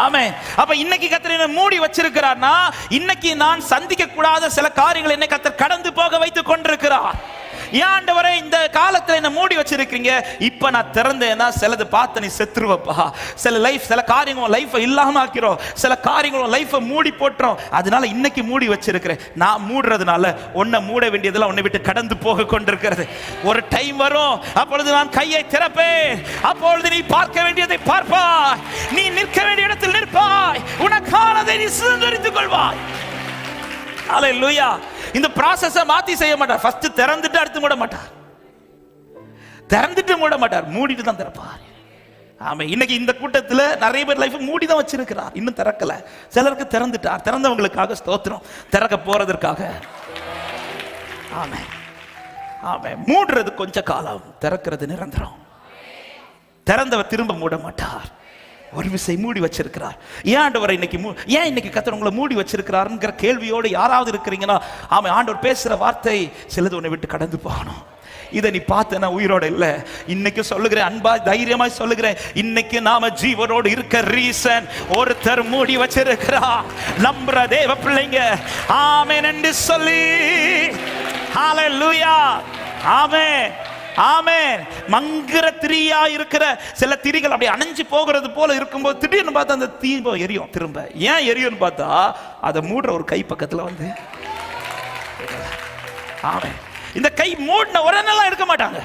ஆமென். அப்ப இன்னைக்கு கர்த்தர் என்ன மூடி வச்சிருக்கிறார்னா, இன்னைக்கு நான் சந்திக்க கூடாத சில காரியங்களை என்னை கர்த்தர் கடந்து போக வைத்துக் கொண்டிருக்கிறார். ஏன் ஆண்டவரே இந்த காலத்துல என்ன மூடி வச்சிருக்கீங்க? இப்ப நான் திறந்தேன்னா சிலது பார்த்து நீ செத்துருவப்பா. சில காரியங்கள் லைஃப் இல்லாம ஆக்கிறோம், சில காரியங்கள் லைஃப் மூடி போட்டுறோம். அதனால இன்னைக்கு மூடி வச்சிருக்கிறேன். நான் மூடுறதுனால உன்னை மூட வேண்டியதெல்லாம் உன்னை விட்டு கடந்து போக கொண்டிருக்கிறது. ஒரு டைம் வரும், அப்பொழுது நான் கையை திறப்பேன். அப்பொழுது நீ பார்க்க வேண்டியதை பார்ப்பாய், நீ நிற்க வேண்டிய இடத்தில் நிற்பாய், உனக்கானதை நீ சுதந்தரித்துக் கொள்வாய். ஹல்லேலூயா. இந்த ப்ராசஸை மாத்தி செய்ய மாட்டார். ஃபர்ஸ்ட் திறந்துட்டு அடுத்து மூட மாட்டார். திறந்துட்டு மூட மாட்டார், மூடிட்டு தான் திறப்பார். ஆமா, இன்னைக்கு இந்த கூட்டத்தில் நிறைய பேர் லைஃப் மூடி தான் வச்சிருக்கிறார், இன்னும் திறக்கல. சிலருக்கு திறந்துட்டார். திறந்தவங்களுக்காக ஸ்தோத்திரம். திறக்க போறதற்காக ஆமா ஆமா. மூடுறது கொஞ்ச காலம், திறக்கிறது நிரந்தரம். திறந்தவர் திரும்ப மூட மாட்டார். ஒரு விசை மூடி வச்சிருக்கிறார். ஏன் ஆண்டவர் இன்னைக்கு கர்த்தர் உங்களை மூடி வச்சிருக்கிறாருங்கிற கேள்வியோடு யாராவது இருக்கிறீங்கன்னா, ஆமா, ஆண்டவர் பேசுற வார்த்தை சிலது உன்னை விட்டு கடந்து போகணும். இதை நீ பார்த்தேன்னா உயிரோட இல்ல. இன்னைக்கு சொல்லுகிறேன், அன்பா தைரியமாய் சொல்லுகிறேன், இன்னைக்கு நாம ஜீவனோடு இருக்க ரீசன் ஒருத்தர் மூடி வச்சிருக்கிறார். நம்புற தேவ பிள்ளைங்க ஆமென் என்று சொல்லி ஹல்லேலூயா. ஆமென் ஆமென். மங்கிற திரியா இருக்கிற சில திரிகள் அப்படி அணைஞ்சு போகிறது போல இருக்கும்போது திடீர்னு பார்த்தா அந்த தீபம் எரியும். திரும்ப ஏன் எரியும்னு பார்த்தா அதை மூடுற ஒரு கை பக்கத்துல வந்து. ஆமென். இந்த கை மூடின உடனெல்லாம் எடுக்க மாட்டாங்க.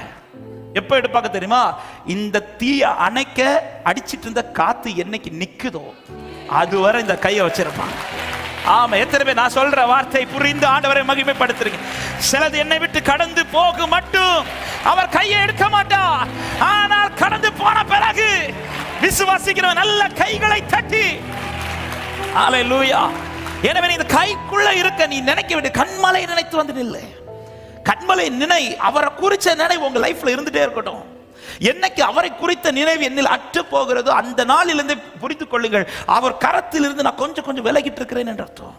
எப்ப எடுப்பாங்க தெரியுமா? இந்த தீய அணைக்க அடிச்சிட்டு இருந்த காத்து என்னைக்கு நிக்குதோ அதுவரை இந்த கையை வச்சிருப்பாங்க. ஆமா, எத்தனை பேர் நான் சொல்ற வார்த்தை புரிந்து ஆண்டவரை மகிமைப்படுத்துறீங்க? சிலது என்னை விட்டு கடந்து போக மட்டும் அவர் கையை எடுக்க மாட்டார். ஆனால் கடந்து போன பிறகு விசுவாசிக்கிற நல்ல கைகளை தட்டி ஹல்லேலூயா. எனவே இந்த கைக்குள்ள இருக்க நீ நினைக்க வேண்டிய கண்மலை நினைத்து வந்து நில்லு. கண்மலை நினை, அவரை குறிச்ச நினைவு உங்க லைஃப்ல இருந்துட்டே இருக்கட்டும். என்னைக்கு அவரை குறித்த நினைவு என்னில் அற்று போகிறதோ அந்த நாளிலிருந்து புரிந்து கொள்ளுங்கள், அவர் கரத்திலிருந்து நான் கொஞ்சம் கொஞ்சம் விலகிட்டு இருக்கிறேன் என்று அர்த்தம்.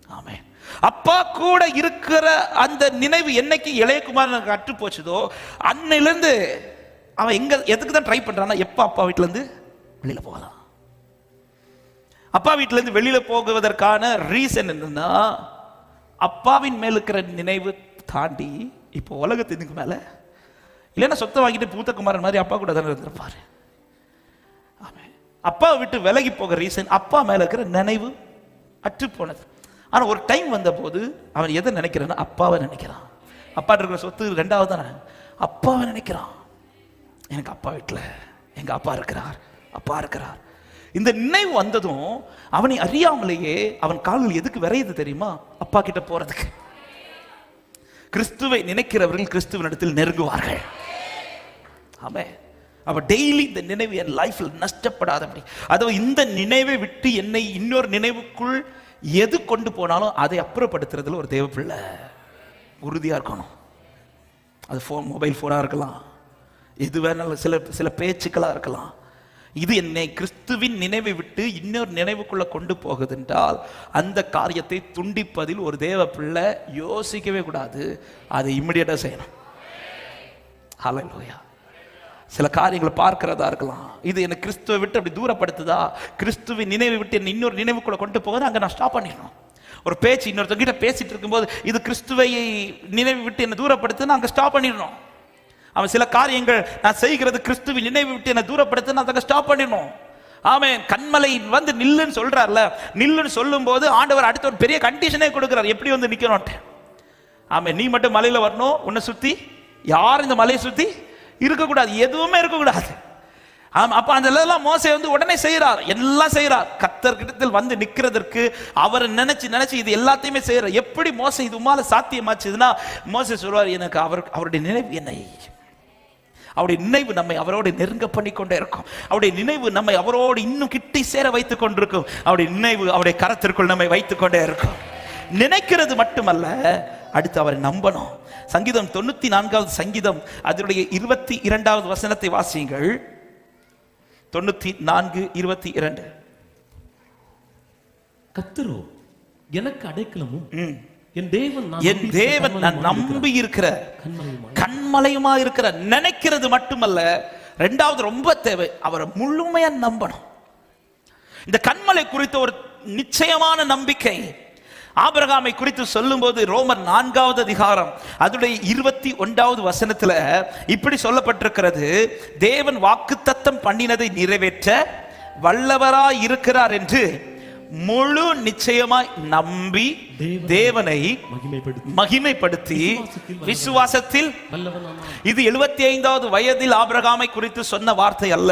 ஆமென். அப்பா கூட இருக்கிற அந்த நினைவு என்னைக்கு இளையகுமாரனுக்கு அற்று போச்சதோ அன்னையிலிருந்து அவன் எதுக்கு தான் ட்ரை பண்றான்னா, எப்ப அப்பா வீட்டுல இருந்து வெளியில போகலாம். அப்பா வீட்டுல இருந்து வெளியில போகுவதற்கான ரீசன் என்னன்னா, அப்பாவின் மேல் இருக்கிற நினைவு தாண்டி இப்போ உலகத்திற்கு மேல இல்லைன்னா சொத்தை வாங்கிட்டு பூத்த குமாரன் மாதிரி அப்பா கூட தானே இருந்திருப்பாரு. அப்பா விட்டு விலகி போக ரீசன் அப்பா மேல இருக்கிற நினைவு அற்று போனது. ஆனா ஒரு டைம் வந்த போது அவன் எதை நினைக்கிறான்? அப்பாவை நினைக்கிறான். அப்பா இருக்கிற சொத்து ரெண்டாவது தானே, அப்பாவை நினைக்கிறான். எனக்கு அப்பா வீட்டுல எங்க அப்பா இருக்கிறார், அப்பா இருக்கிறார். இந்த நினைவு வந்ததும் அவனை அறியாமலேயே அவன் கால்கள் எதுக்கு விரையுது தெரியுமா? அப்பா கிட்ட போறதுக்கு. கிறிஸ்துவை நினைக்கிறவர்கள் கிறிஸ்துவனிடத்தில் நெருங்குவார்கள். ஆமென். அப்ப டெய்லி இந்த நினைவு என் லைஃப்ல நஷ்டப்படாதபடி, அதாவது இந்த நினைவை விட்டு என்னை இன்னொரு நினைவுக்குள் எது கொண்டு போனாலும் அதை அப்புறப்படுத்துறதுல ஒரு தேவ பிள்ளை உறுதியா இருக்கணும். அது மொபைல் போனா இருக்கலாம், எது வேணாலும், சில பேச்சுக்களா இருக்கலாம். இது என்னை கிறிஸ்துவின் நினைவை விட்டு இன்னொரு நினைவுக்குள்ள கொண்டு போகுது என்றால் அந்த காரியத்தை துண்டிப்பதில் ஒரு தேவ பிள்ளை யோசிக்கவே கூடாது, அதை இம்மிடியேட்டா செய்யணும். ஹல்லேலூயா. சில காரியங்களை பார்க்கிறதா இருக்கலாம், இது என்னை கிறிஸ்துவை விட்டு அப்படி தூரப்படுத்துதா, கிறிஸ்துவின் நினைவை விட்டு என்ன இன்னொரு நினைவுக்குள்ள கொண்டு போகுது, அங்கே நான் ஸ்டாப் பண்ணிடணும். ஒரு பேச்சு இன்னொருத்தங்கிட்ட பேசிட்டு இருக்கும்போது இது கிறிஸ்துவை நினைவு விட்டு என்ன தூரப்படுத்துன்னு அங்கே ஸ்டாப் பண்ணிடணும். அவன் சில காரியங்கள் நான் செய்கிறது கிறிஸ்துவின் நினைவு விட்டு என்ன தூரப்படுத்துன்னு அதை ஸ்டாப் பண்ணிடணும். ஆமென். கண்மலை வந்து நில்லுன்னு சொல்றாருல, நில்லுன்னு சொல்லும் போது ஆண்டவர் அடுத்த ஒரு பெரிய கண்டிஷனே கொடுக்கிறார், எப்படி வந்து நிக்கணும். ஆமென். நீ மட்டும் மலையில வரணும், உன்னை சுத்தி யாரும் இந்த மலையை சுத்தி இருக்கக்கூடாது, எதுவுமே இருக்கக்கூடாது. அப்ப அதெல்லாம் மோசே வந்து உடனே செய்யறார், எல்லாம் செய்யறார். கர்த்தர்கிட்டத்தில் வந்து நிக்கிறதற்கு அவர் நினைச்சு இது எல்லாத்தையுமே செய்யறார். எப்படி மோசே இது உமால சாத்தியமாச்சுதுன்னா, மோசே சொல்வார், எனக்கு அவருடைய நினைவு என்னை, அவருடைய நினைவு நம்மை அவரோடு நெருங்க பண்ணி கொண்டே இருக்கும். அவருடைய நினைவு நம்மை அவரோடு இன்னும் கிட்டி சேர வைத்துக் கொண்டிருக்கும். அவருடைய நினைவு அவருடைய கரத்திற்குள் நம்மை வைத்துக் கொண்டே இருக்கும். நினைக்கிறது மட்டுமல்ல, அடுத்து அவரை நம்பணும். சங்கீதம் 94வது சங்கீதம் அதனுடைய 22வது வசனத்தை வாசியுங்கள். 94:22. கர்த்தரோ எனக்கு அடைக்கலமும் என் தேவன் நான் நம்பி இருக்கிற கண்மலையுமா இருக்கிற. நினைக்கிறது மட்டுமல்ல, இரண்டாவது ரொம்ப தேவை, அவரை முழுமையா நம்பணும். இந்த கண்மலை குறித்த ஒரு நிச்சயமான நம்பிக்கை ஆபிரகாமை குறித்து சொல்லும் போது ரோமர் 4வது அதிகாரம் அதனுடைய 21வது வசனத்துல இப்படி சொல்லப்பட்டிருக்கிறது, தேவன் வாக்குத்தத்தம் பண்ணினதை நிறைவேற்ற வல்லவராய் இருக்கிறார் என்று முழு நிச்சயமாய் நம்பி தேவனை மகிமைப்படுத்தி விசுவாசத்தில். இது 75வது வயதில் ஆபிரகாமை குறித்து சொன்ன வார்த்தை அல்ல,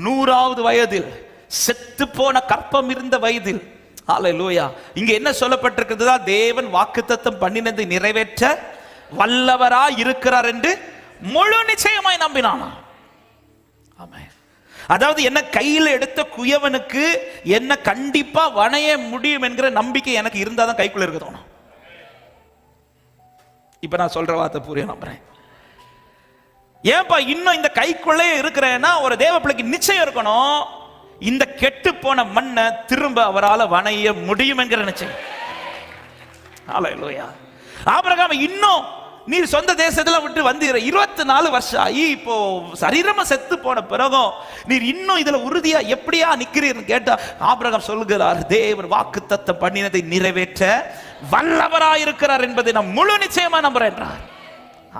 100வது வயதில், செத்து போன கற்பம் இருந்த வயதில். ஹல்லேலூயா. இங்க என்ன சொல்லப்பட்டிருக்கிறதா? தேவன் வாக்குத்தத்தம் பண்ணினதை நிறைவேற்ற வல்லவராய் இருக்கிறார் என்று முழு நிச்சயமாய் நம்பினானா. ஆமென். அதாவது என்ன கையில் எடுத்த குயவனுக்கு என்ன கண்டிப்பா வணைய முடியும் என்கிற நம்பிக்கை எனக்கு இருந்தாதான் கைக்குள்ள இருக்க தோணும். இப்ப நான் சொல்ற வார்த்தை புரிய நம்புறேன். ஏன்பா இன்னும் இந்த கைக்குள்ளே இருக்கிறேன்னா ஒரு தேவ பிள்ளைக்கு நிச்சயம் இருக்கணும், இந்த கெட்டு போன மண்ணை திரும்ப அவரால் வணைய முடியும் என்கிற நிச்சயம். ஹல்லேலூயா. ஆபிரகாம் இன்னும் நீர் சொந்த தேசத்துல விட்டு வந்து 24 வருஷம் ஆகி இப்போ சரீரமா செத்து போன பிறகும் நீர் இன்னும் இதுல உறுதியா எப்படியா நிக்கிறீர்னு கேட்டா ஆபிரகாம் சொல்லுகிறார், தேவன் வாக்குத்தத்தம் பண்ணினதை நிறைவேற்ற வல்லவராயிருக்கிறார் என்பதை நான் முழு நிச்சயமா நம்புறேன் என்றார்.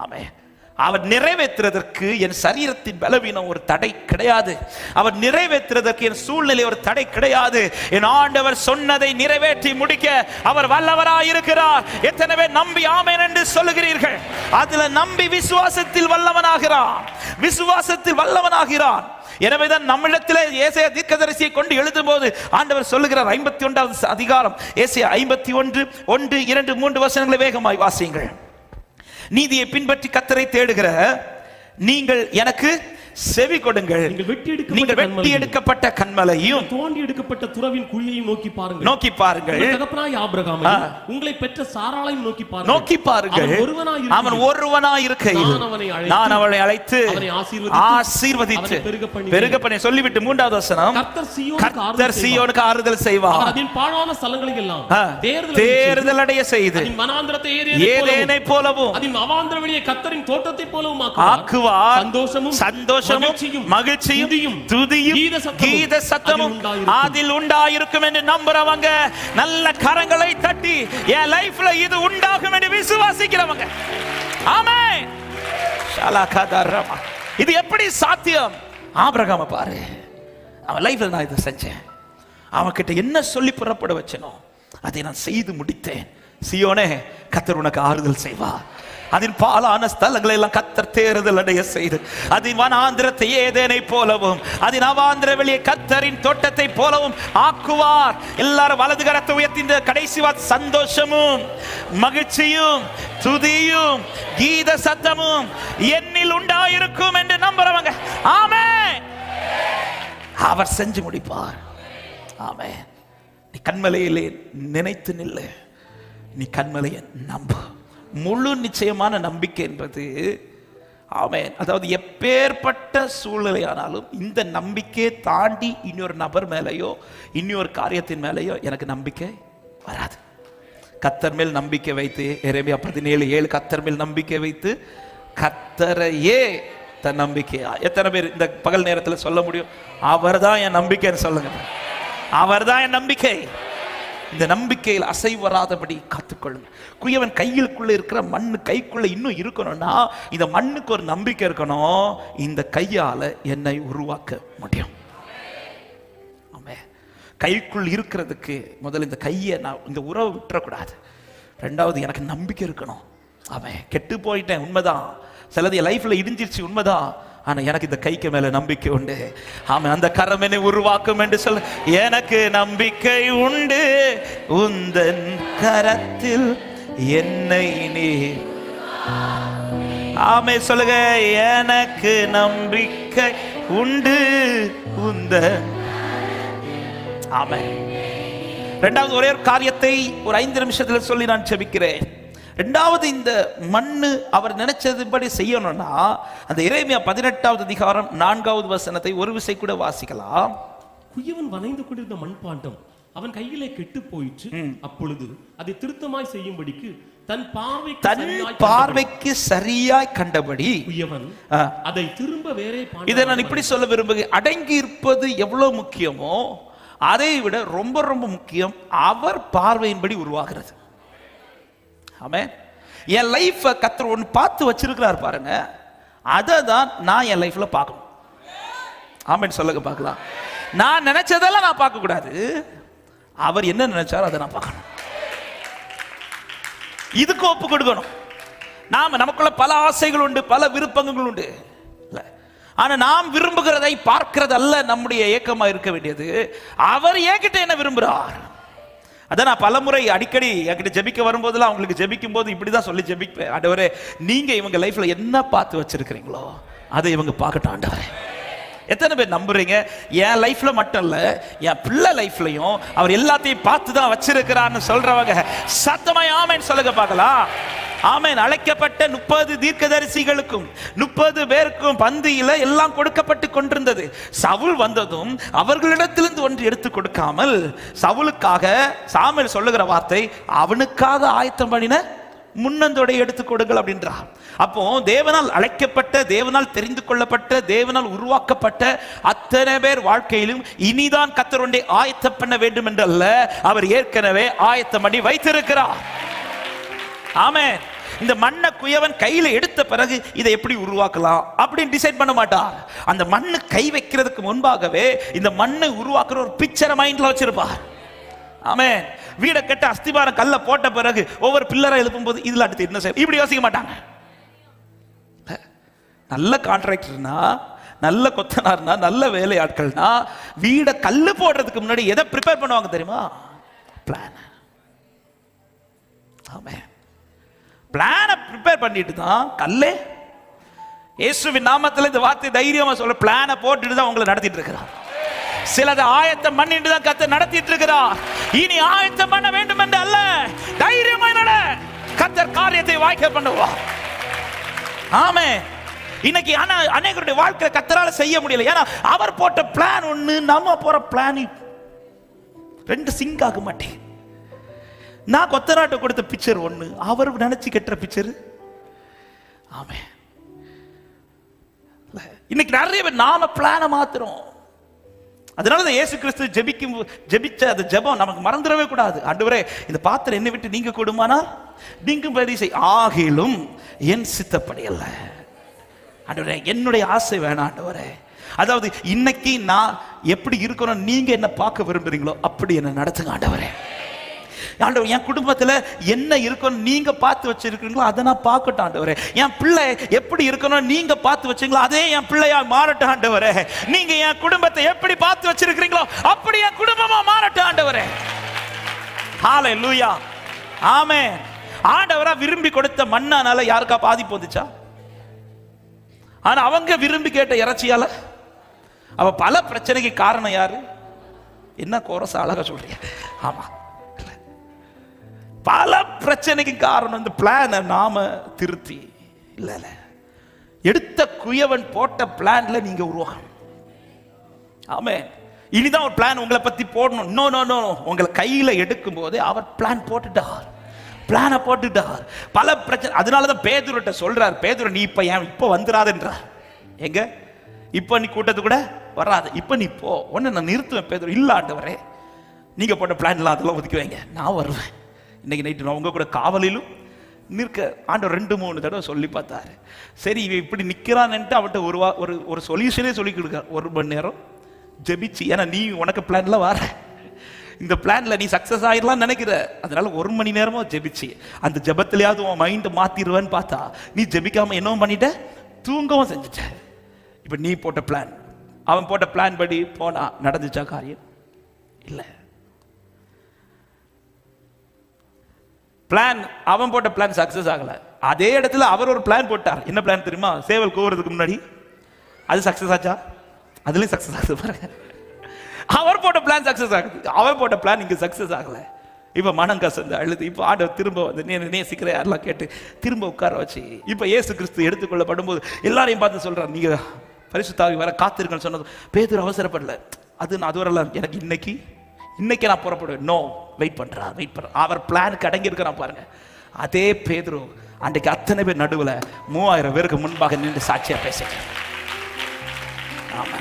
ஆமென். அவர் நிறைவேற்றுவதற்கு என் சரீரத்தின் பலவீனம் ஒரு தடை கிடையாது. அவர் நிறைவேற்றுவதற்கு என் சூழ்நிலை ஒரு தடை கிடையாது. என் ஆண்டவர் சொன்னதை நிறைவேற்றி முடிக்க அவர் வல்லவராயிருக்கிறார். எத்தனை பேர் நம்பி ஆமென் என்று சொல்லுகிறீர்கள்? அதுல நம்பி விசுவாசத்தில் வல்லவனாகிறான், விசுவாசத்தில் வல்லவனாகிறான். எனவேதான் நம்மிடத்திலே ஏசாயா தீர்க்கதரிசியை கொண்டு எழுதும் போது ஆண்டவர் சொல்லுகிறார், 51வது அதிகாரம் ஏசாயா 51 1 2 3 வசனங்களை வேகமாய் வாசியுங்கள். நீதியை பின்பற்றி கர்த்தரை தேடுகிற நீங்கள் எனக்கு செவி கொடுங்கள். நீங்கள் வெட்டி எடுக்கப்பட்ட கன்மலையும் தோண்டி எடுக்கப்பட்ட துறவின் குழியையும் நோக்கி பாருங்கள். தகப்பனாய் ஆபிரகாமை உங்களை பெற்ற சாராளையும் நோக்கி பாருங்கள். அவன் ஒருவனாய் இருக்கையில் நான் அவனை அழைத்து ஆசீர்வதித்து பெருக பண்ணி சொல்லிவிட்டு 3வது வசனம், கர்த்தர் சீயோனுக்கு ஆறுதல் செய்வார், அதின் பாழான ஸ்தலங்களை எல்லாம் தேறுதல் அடைய செய்து வனாந்திரத்தை ஏதேனை போலவும் அதின் அவாந்தர வெளியை கர்த்தரின் தோட்டத்தை போலவும் ஆக்குவார். சந்தோஷமும் மகிழ்ச்சியும் துதியும் கீத சத்தமும் அதில் உண்டாயிருக்கும் என்று நம்புறவங்க நல்ல கரங்களை தட்டி என் லைஃப்ல இது உண்டாகும் என்று விசுவாசிக்கிறவங்க ஆமென். இது எப்படி சாத்தியம்? ஆபிரகாமை பாரு, அவன் லைஃப்ல நான் இதை செஞ்சேன், அவன் கிட்ட என்ன சொல்லி புறப்பட வச்சனோ அதை நான் செய்து முடித்தேன். சீயோனே, கர்த்தர் உனக்கு ஆறுதல் செய்வார். அதன் பாலான ஸ்தலங்களை எல்லாம் கர்த்தர் தேறுதல் அடைய செய்து, அதன் வனாந்திரத்தை ஏதேனை போலவும் அதன் அவாந்திர வெளியை கர்த்தரின் தோட்டத்தை போலவும் ஆக்குவார். எல்லாரும் வலது கரத்தை உயர்த்தி இந்த கடைசி வார்த்தை, சந்தோஷமும் மகிழ்ச்சியும் துதியும் கீத சத்தமும் என்னில் உண்டாயிருக்கும் என்று நம்புறவங்க ஆமென். அவர் செஞ்சு முடிப்பார். ஆமென். நீ கண்மலையிலே நினைத்து நில்லு, நீ கண்மலையை நம்பு. முழு நிச்சயமான நம்பிக்கை என்பது ஆமென். அதாவது எப்பேற்பட்ட சூழ்நிலையானாலும் இந்த நம்பிக்கையை தாண்டி இன்னொரு நபர் மேலேயோ இன்னொரு காரியத்தின் மேலேயோ எனக்கு நம்பிக்கை வராது. கர்த்தர் மேல் நம்பிக்கை வைத்து, எரேமியா 17:7, கர்த்தர் மேல் நம்பிக்கை வைத்து கர்த்தரையே தன் நம்பிக்கையா. எத்தனை பேர் இந்த பகல் நேரத்தில் சொல்ல முடியும், அவர் தான் என் நம்பிக்கைன்னு சொல்லுங்க. அவர் தான் என் நம்பிக்கை. இந்த நம்பிக்கையில் அசைவராதபடி காத்துக்கொள்ளுங்க. குயவன் கையிலுக்குள்ள இருக்கிற மண்ணு கைக்குள்ள இன்னும் இருக்கணும்னா இந்த மண்ணுக்கு ஒரு நம்பிக்கை இருக்கணும், இந்த கையால என்னை உருவாக்க முடியும். ஆமென். கைக்குள் இருக்கிறதுக்கு முதல்ல இந்த கையை நான் இந்த உறவை விட்டுறக்கூடாது. ரெண்டாவது எனக்கு நம்பிக்கை இருக்கணும். ஆமென். கெட்டு போயிட்டேன் உண்மைதான், சிலது லைஃப்ல இடிஞ்சிருச்சு உண்மைதான், ஆனா எனக்கு இந்த கைக்கு மேல நம்பிக்கை உண்டு. ஆமென். அந்த கரம் என்னை உருவாக்கும் என்று சொல்ல, எனக்கு நம்பிக்கை உண்டு, உந்தன் கரத்தில் என்னை நீ. ஆமென் சொல்லுங்க, எனக்கு நம்பிக்கை உண்டு உந்தன். ஆமென். இரண்டாவது ஒரே ஒரு காரியத்தை ஒரு 5 நிமிஷத்துல சொல்லி நான் ஜெபிக்கிறேன். ரெண்டாவது, இந்த மண்ணு அவர் நினைச்சதுபடி செய்யணும்னா அந்த எரேமியா 18வது அதிகாரம் 4வது வசனத்தை ஒரு விசை கூட வாசிக்கலாம். குயவன் வனைந்து கொண்டிருந்த மண்பாண்டம் அவன் கையிலே கெட்டு போயிற்று. அப்பொழுது அதை திருத்தமாய் செய்யும்படிக்கு தன் பார்வைக்கு சரியாய் கண்டபடி குயவன் அதை திரும்ப வேறே. இதை நான் இப்படி சொல்ல விரும்புகிறேன், அடங்கி இருப்பது எவ்வளவு முக்கியமோ அதை விட ரொம்ப ரொம்ப முக்கியம் அவர் பார்வையின்படி உருவாகிறது. ஆமென். என் லைஃப் கர்த்தர் ஒன்று பார்த்து வச்சிருக்கிறார் பாருங்க, அதை தான் நான் என் லைஃப்ல பார்க்கணும். ஆமென் சொல்லுங்க பார்க்கலாம். நான் நினைச்சதெல்லாம் நான் பார்க்க கூடாது, அவர் என்ன நினைச்சாரோ அதை நான் பார்க்கணும். இதுக்கு ஒப்பு கொடுக்கணும். நமக்குள்ள பல ஆசைகள் உண்டு, பல விருப்பங்கள் உண்டு. ஆனா நாம் விரும்புகிறதை பார்க்கிறது அல்ல நம்முடைய ஏக்கமா இருக்க வேண்டியது, அவர் என்கிட்ட என்ன விரும்புகிறார். அதான் நான் பலமுறை அடிக்கடி என்கிட்ட ஜெபிக்க வரும்போதெல்லாம் அவங்களுக்கு ஜெபிக்கும் போது இப்படிதான் சொல்லி ஜெபிப்பேன், ஆண்டவரே நீங்க இவங்க லைஃப்ல என்ன பார்த்து வச்சிருக்கிறீங்களோ அதை இவங்க பார்க்கட்டும் ஆண்டவரே. எத்தனை பேர் நம்புறீங்க, என் லைஃப்ல மட்டும் இல்ல என் பிள்ளை லைஃப்லயும் அவர் எல்லாத்தையும் பார்த்து தான் வச்சிருக்கிறான்னு சொல்றவங்க சத்தமாய் ஆமென் சொல்லுங்க பார்க்கலாம். ஆமென். அழைக்கப்பட்ட 30 தீர்க்கதரிசிகளுக்கும் 30 பேருக்கும் பந்தியில எல்லாம் கொடுக்கப்பட்டு கொண்டிருந்தது. சவுல் வந்ததும் அவர்களிடத்திலிருந்து ஒன்று எடுத்து கொடுக்காமல் சவுலுக்காக சாமுவேல் சொல்லுகிற வார்த்தை, அவனுக்காக ஆயத்தம் பண்ணின முன்னந்தோடை எடுத்து கொடுங்கள் அப்படின்றார். அப்போ தேவனால் அழைக்கப்பட்ட, தேவனால் தெரிந்து கொள்ளப்பட்ட, தேவனால் உருவாக்கப்பட்ட அத்தனை பேர் வாழ்க்கையிலும் இனிதான் கர்த்தர் ஒன்றை ஆயத்தம் பண்ண வேண்டும் என்றல்ல, அவர் ஏற்கனவே ஆயத்தம் பண்ணி வைத்திருக்கிறார். ஆமென். இந்த மண்ணை குயவன் கையில எடுத்த பிறகு இதை எப்படி உருவாக்கலாம் அப்படின்னு டிசைட் பண்ண மாட்டார். அந்த மண்ணு கை வைக்கிறதுக்கு முன்பாகவே இந்த மண்ணை உருவாக்குற ஒரு பிக்சரை மைண்ட்ல வச்சிருப்பார். ஆமென். வீடை கட்ட அஸ்திபாரம் கல்ல போட்ட பிறகு ஒவ்வொரு பில்லரை எழுப்பும் போது இதுல அடுத்து என்ன செய்ய இப்படி யோசிக்க மாட்டாங்க. நல்ல கான்ட்ராக்டர்னா, நல்ல கொத்தனார்னா, நல்ல வேலையாட்கள்னா வீடை கல்லு போடுறதுக்கு முன்னாடி எதை ப்ரிப்பேர் பண்ணுவாங்க தெரியுமா? பிளான். ஆமென். பிளானை ப்ரிப்பேர் பண்ணிட்டு தான் கல்லே. இயேசுவின் நாமத்தில் இந்த வார்த்தை தைரியமா சொல்ல, பிளானை போட்டுட்டு தான் உங்களை நடத்திட்டு இருக்கிறார். சிலதை ஆயத்தம் பண்ணிட்டு தான் கர்த்தர் நடத்திட்டு இருக்கிறார். இனி ஆயத்தம் பண்ண வேண்டும் என்று அல்ல, தைரியமா நட, கர்த்தர் காரியத்தை வாய்க்க பண்ணுவார். ஆமென். இன்னைக்கு அநேகருடைய வாழ்க்கை கர்த்தரால செய்ய முடியல, ஏன்னா அவர் போட்ட பிளான் ஒண்ணு, நம்ம போற பிளான் ரெண்டு சிங்க் ஆக மாட்டேன். நான் கொத்தராட்ட கொடுத்த பிக்சர் ஒண்ணு, அவர் நினைச்சு கெட்டுற பிக்சர். ஆமென். இன்னைக்கு நிறைய பேர் நாம பிளான மாத்துறோம். அதனால இயேசு கிறிஸ்து ஜெபிச்ச அந்த ஜெபம் நமக்கு மறந்துடவே கூடாது. ஆண்டவரே இந்த பாத்திரம் என்னை விட்டு நீங்க கொடுமானால் நீங்கும்படி செய், ஆகிலும் என் சித்தப்படி அல்ல. ஆண்டவரே என்னுடைய ஆசை வேணாம், ஆண்டவரே அதாவது இன்னைக்கு நான் எப்படி இருக்கணும் நீங்க என்ன பார்க்க விரும்புறீங்களோ அப்படி என்ன நடத்துங்க ஆண்டவரே. ஆண்டவர் என் குடும்பத்துல என்ன இருக்கணும் நீங்க பார்த்து வச்சிருக்கீங்களோ அதை நான் பார்க்கட்டும் ஆண்டவரே. என் பிள்ளை எப்படி இருக்கணும் நீங்க பார்த்து வச்சீங்களோ அதே என் பிள்ளையா மாறட்டும் ஆண்டவரே. நீங்க என் குடும்பத்தை எப்படி பார்த்து வச்சிருக்கீங்களோ அப்படி என் குடும்பமா மாறட்டும் ஆண்டவரே. ஹல்லேலூயா, ஆமென். ஆண்டவரா விரும்பி கொடுத்த மண்ணானால யாருக்கா பாதிப்பு வந்துச்சா? ஆனா அவங்க விரும்பி கேட்ட இறைச்சியால அவ பல பிரச்சனைக்கு காரணம் யாரு? என்ன கோரச அழகா சொல்றீங்க. ஆமா, பல பிரச்சனைக்கு காரணம் இந்த பிளானை நாம திருத்தி இல்ல எடுத்த குயவன் போட்ட பிளான்ல நீங்க உருவாகணும். ஆமென். இனிதான் ஒரு பிளான் உங்களை பத்தி போடணும். நோ நோ நோ, உங்களை கையில எடுக்கும் போது அவர் பிளான் போட்டுட்டார், பிளான போட்டுட்டார். பல பிரச்சனை. அதனாலதான் பேதுருட்ட சொல்றார், பேதுரு நீ இப்ப வந்துடாதுன்றார். எங்க இப்ப நீ கூட்டத்து கூட வராது, இப்ப நீ போ, உன்னை நான் நிறுத்துவேன். பேதுரு இல்ல ஆண்டவரே, நீங்க போட்ட பிளான்லாம் அதெல்லாம் ஒதுக்கி வைங்க, நான் வருவேன். இன்னைக்கு நைட்டு நான் உங்க கூட காவலிலும் நிற்க ஆண்டவர் 2-3 தடவை சொல்லி பார்த்தாரு. சரி இவன் இப்படி நிக்கிறான்ட்டு அவட்ட ஒரு சொல்யூஷனே சொல்லி கொடுக்க. 1 மணி நேரம் ஜெபிச்சு, ஏன்னா நீ உனக்கு பிளான்ல வர இந்த பிளான்ல நீ சக்சஸ் ஆயிடலாம் நினைக்கிற, அதனால 1 மணி நேரமும் ஜெபிச்சு அந்த ஜெபத்திலேயாவது உன் மைண்ட் மாத்திடுவேன்னு பார்த்தா நீ ஜெபிக்காம என்னவும் பண்ணிட்ட, தூங்கவும் செஞ்சுட்ட. இப்ப நீ போட்ட பிளான், அவன் போட்ட பிளான் படி போனா நடந்துச்சா காரியம்? இல்லை. பிளான், அவன் போட்ட பிளான் சக்சஸ் ஆகல. அதே இடத்துல அவர் ஒரு பிளான் போட்டார். என்ன பிளான் தெரியுமா? சேவல் கூவுறதுக்கு முன்னாடி. அது சக்சஸ் ஆச்சா? அதுலயும் சக்சஸ் ஆகுது பாருங்க. அவர் போட்ட பிளான் சக்சஸ் ஆகுது, அவர் போட்ட பிளான் இங்க சக்சஸ் ஆகல. இப்ப மனம் கசந்து அழுது இப்ப ஆண்டவர் திரும்ப வந்து நேசிக்கிற யாரெல்லாம் கேட்டு திரும்ப உட்கார வச்சு இப்ப இயேசு கிறிஸ்து எடுத்துக்கொள்ளப்படும் போது எல்லாரையும் பார்த்து சொல்றார், நீங்க பரிசுத்த ஆவி வர காத்திருங்கன்னு சொன்னது. பேதுரு அவசரப்படல. அது வரல, எனக்கு இன்னைக்கு நான் புறப்படுவேன். நோ, வெயிட் பண்றார். அவர் பிளானுக்கு அடங்கி இருக்கிறான் பாருங்க. அதே பேதுரு அன்றைக்கு அத்தனை பேர் நடுவில் 3000 பேருக்கு முன்பாக நின்று சாட்சியா பேசுறேன். ஆமா,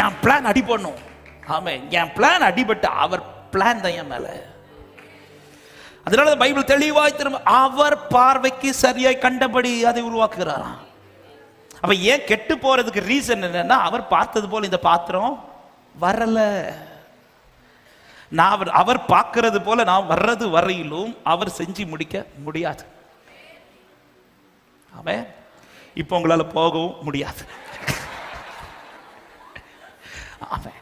என் பிளான் அடிபடணும். ஆமா, என் பிளான் அடிபட்டு அவர் பிளான் தான் என் மேல. அதனால பைபிள் தெளிவாய் திரும்ப அவர் பார்வைக்கு சரியாய் கண்டபடி அதை உருவாக்குகிறாராம். அப்ப ஏன் கெட்டு போறதுக்கு ரீசன் என்னன்னா, அவர் பார்த்தது போல இந்த பாத்திரம் வரல. அவர் பார்க்கிறது போல நான் வர்றது வரையிலும் அவர் செஞ்சு முடிக்க முடியாது. ஆமென். இப்ப உங்களால போகவும் முடியாது. ஆமென்.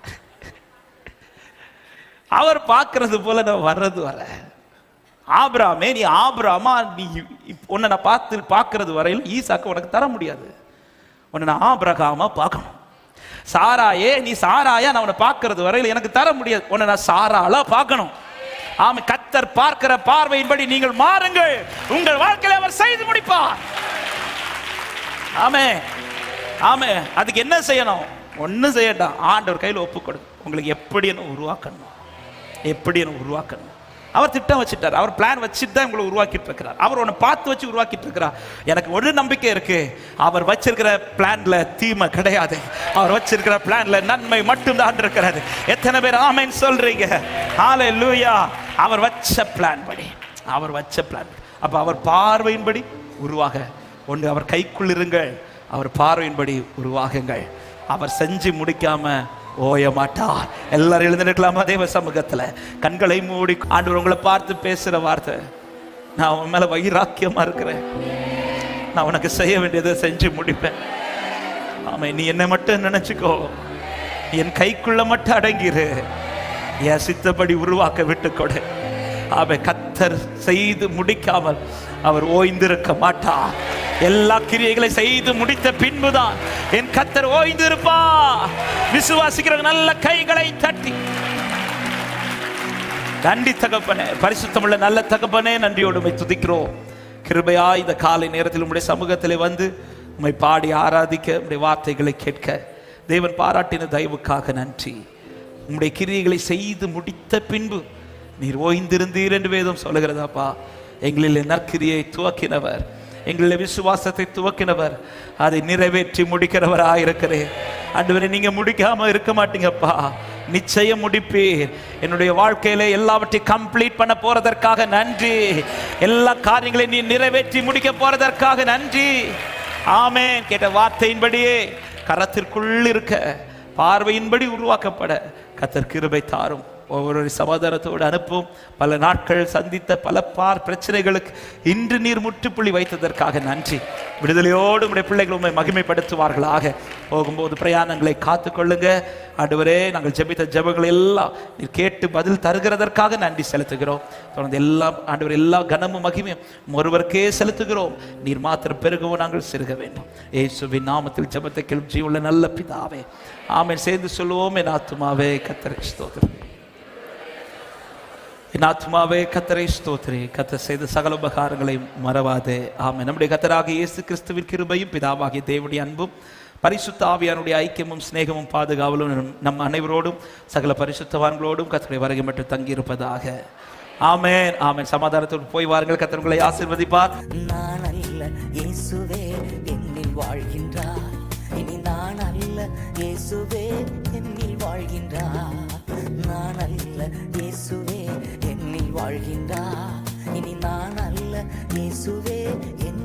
அவர் பார்க்கிறது போல நான் வர்றது வர. ஆபிரகாமே, நீ ஆபிரகாமா, நீ உன்னை நான் பார்க்கிறது வரையில் ஈசாக்கு உனக்கு தர முடியாது. உன்னை நான் ஆபிரகாமா பார்க்கணும். சாராயே, நீ சாராயா நான் உன்னை பார்க்கிறது வரையில் எனக்கு தர முடியாது. உன்னை நான் சாராளா பார்க்கணும். ஆமா, கர்த்தர் பார்க்கிற பார்வையின்படி நீங்கள் மாறுங்கள், உங்கள் வாழ்க்கையில அவர் செய்து முடிப்பார். ஆமே ஆமே. அதுக்கு என்ன செய்யணும்? ஒன்னும் செய்யட்டான், ஆண்டவர் கையில் ஒப்பு கொடு. உங்களுக்கு எப்படி என்ன உருவாக்கணும், அவர் திட்டம் வச்சுட்டார். அவர் பிளான் வச்சுட்டு தான் உங்களை உருவாக்கிட்டு இருக்கிறார். அவர் உன்னை பார்த்து வச்சு உருவாக்கிட்டு இருக்கிறார். எனக்கு ஒரு நம்பிக்கை இருக்கு, அவர் வச்சிருக்கிற பிளான்ல தீமை கிடையாது. அவர் வச்சிருக்கிற பிளான்ல நன்மை மட்டும்தான் இருக்கிறது. எத்தனை பேர் ஆமென் சொல்றீங்க? ஹல்லேலூயா. அவர் வச்ச பிளான் படி, அப்ப அவர் பார்வையின்படி உருவாக ஒன்று அவர் கைக்குள் இருங்கள், அவர் பார்வையின்படி உருவாகுங்கள். அவர் செஞ்சு முடிக்காம ஓய மாட்டார். எல்லாரும் எழுந்திருக்கலாமா தேவ சமூகத்துல? கண்களை மூடி ஆண்டவர் உங்களை பார்த்து பேசுற வார்த்தை, நான் உன் மேல வைராக்கியமா இருக்கிறேன், நான் உனக்கு செய்ய வேண்டியதை செஞ்சு முடிப்பேன். ஆமா, நீ என்னை மட்டும் நினைச்சுக்கோ, என் கைக்குள்ள மட்டும் அடங்கிரு, என் சித்தப்படி உருவாக்க விட்டுக்கொடு. ஆமா, கர்த்தர் செய்து முடிக்காமல் அவர் ஓய்ந்திருக்க மாட்டார். எல்லா கிரியைகளை செய்து முடித்த பின்புதான் என் கர்த்தர் ஓய்ந்திருப்பா. விசுவாசிக்கிற நல்ல கைகளை தட்டி நன்றி தகப்பனே, பரிசுத்தமுள்ள நல்ல தகப்பனே, நன்றியோடு உம்மை துதிக்கிறோம். கிருபையா இந்த காலை நேரத்தில் உம்முடைய சமூகத்திலே வந்து உம்மை பாடி ஆராதிக்க, உம்முடைய வார்த்தைகளை கேட்க தேவன் பாராட்டின தயவுக்காக நன்றி. உம்முடைய கிரியைகளை செய்து முடித்த பின்பு நீர் ஓய்ந்திருந்தீர் என்று வேதம் சொல்லுகிறதாப்பா. எங்களில் நற்கிரியை துவக்கினவர், எங்களுடைய விசுவாசத்தை துவக்கினவர், அதை நிறைவேற்றி முடிக்கிறவராயிருக்கிறேன். ஆண்டவரே, நீங்க முடிக்காம இருக்க மாட்டீங்கப்பா, நிச்சயம் முடிப்பீர். என்னுடைய வாழ்க்கையில எல்லாவற்றையும் கம்ப்ளீட் பண்ண போறதற்காக நன்றி. எல்லா காரியங்களையும் நீ நிறைவேற்றி முடிக்க போறதற்காக நன்றி. ஆமென். கேட்ட வார்த்தையின்படியே கரத்திற்குள் இருக்க, பார்வையின்படி உருவாக்கப்பட கர்த்தர் கிருபை தாரும். ஒவ்வொரு சமாதானத்தோடு அனுப்பும். பல நாட்கள் சந்தித்த பல பிரச்சனைகளுக்கு இன்று நீர் முற்றுப்புள்ளி வைத்ததற்காக நன்றி. விடுதலையோடு உடைய பிள்ளைகள் உண்மை மகிமைப்படுத்துவார்களாக. போகும்போது பிரயாணங்களை காத்துக்கொள்ளுங்க ஆண்டவரே. நாங்கள் ஜெபித்த ஜெபங்கள் எல்லாம் நீர் கேட்டு பதில் தருகிறதற்காக நன்றி செலுத்துகிறோம். தொடர்ந்து எல்லாம் ஆண்டவர் எல்லா கனமும் மகிமையும் ஒருவருக்கே செலுத்துகிறோம். நீர் மாத்திரம் பெருகவும் நாங்கள் சிறுக வேண்டும். இயேசுவின் நாமத்தில் ஜெபத்தை கேளும் ஜீவனுள்ள நல்ல பிதாவே, ஆமென். சேர்ந்து சொல்லுவோம். என் ஆத்துமாவே கர்த்தரை ஸ்தோத்திரம், என் ஆத்துமாவே கர்த்தரை ஸ்தோத்திரி. கர்த்தர் செய்த சகல உபகாரங்களை மறவாதே. ஆமென். நம்முடைய கர்த்தராகிய இயேசு கிறிஸ்துவின் கிருபையும் பிதாவாகிய தேவனுடைய அன்பும் பரிசுத்த ஆவியானுடைய ஐக்கியமும் சிநேகமும் பாதுகாவலும் நம் அனைவரோடும் சகல பரிசுத்தவான்களோடும் கர்த்தருடைய வருகை மட்டும் தங்கியிருப்பதாக. ஆமென், ஆமென். சமாதானத்தோடு போய் வாருங்கள். கர்த்தர் உங்களை ஆசீர்வதிப்பார். நான் அல்ல இயேசுவே என்னில் வாழ்கின்றார், இனி நான் அல்ல இயேசுவே என்னில் வாழ்கின்றார். நான் அல்ல இயேசுவே என்னில் வாழ்கின்றார், இனி நான் அல்ல இயேசுவே என்னில்